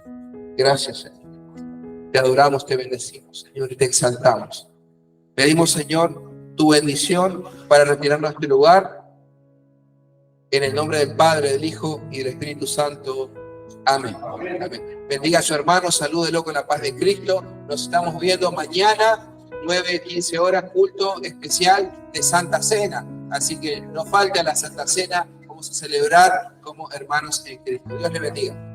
Gracias, Señor. Te adoramos, te bendecimos, Señor, y te exaltamos. Pedimos, Señor, tu bendición para retirarnos de este lugar. En el nombre del Padre, del Hijo y del Espíritu Santo. Amén. Amén. Bendiga a su hermano, salúdelo con la paz de Cristo. Nos estamos viendo mañana, 9:15 horas, culto especial de Santa Cena. Así que no falta la Santa Cena, vamos a celebrar como hermanos en Cristo. Dios le bendiga.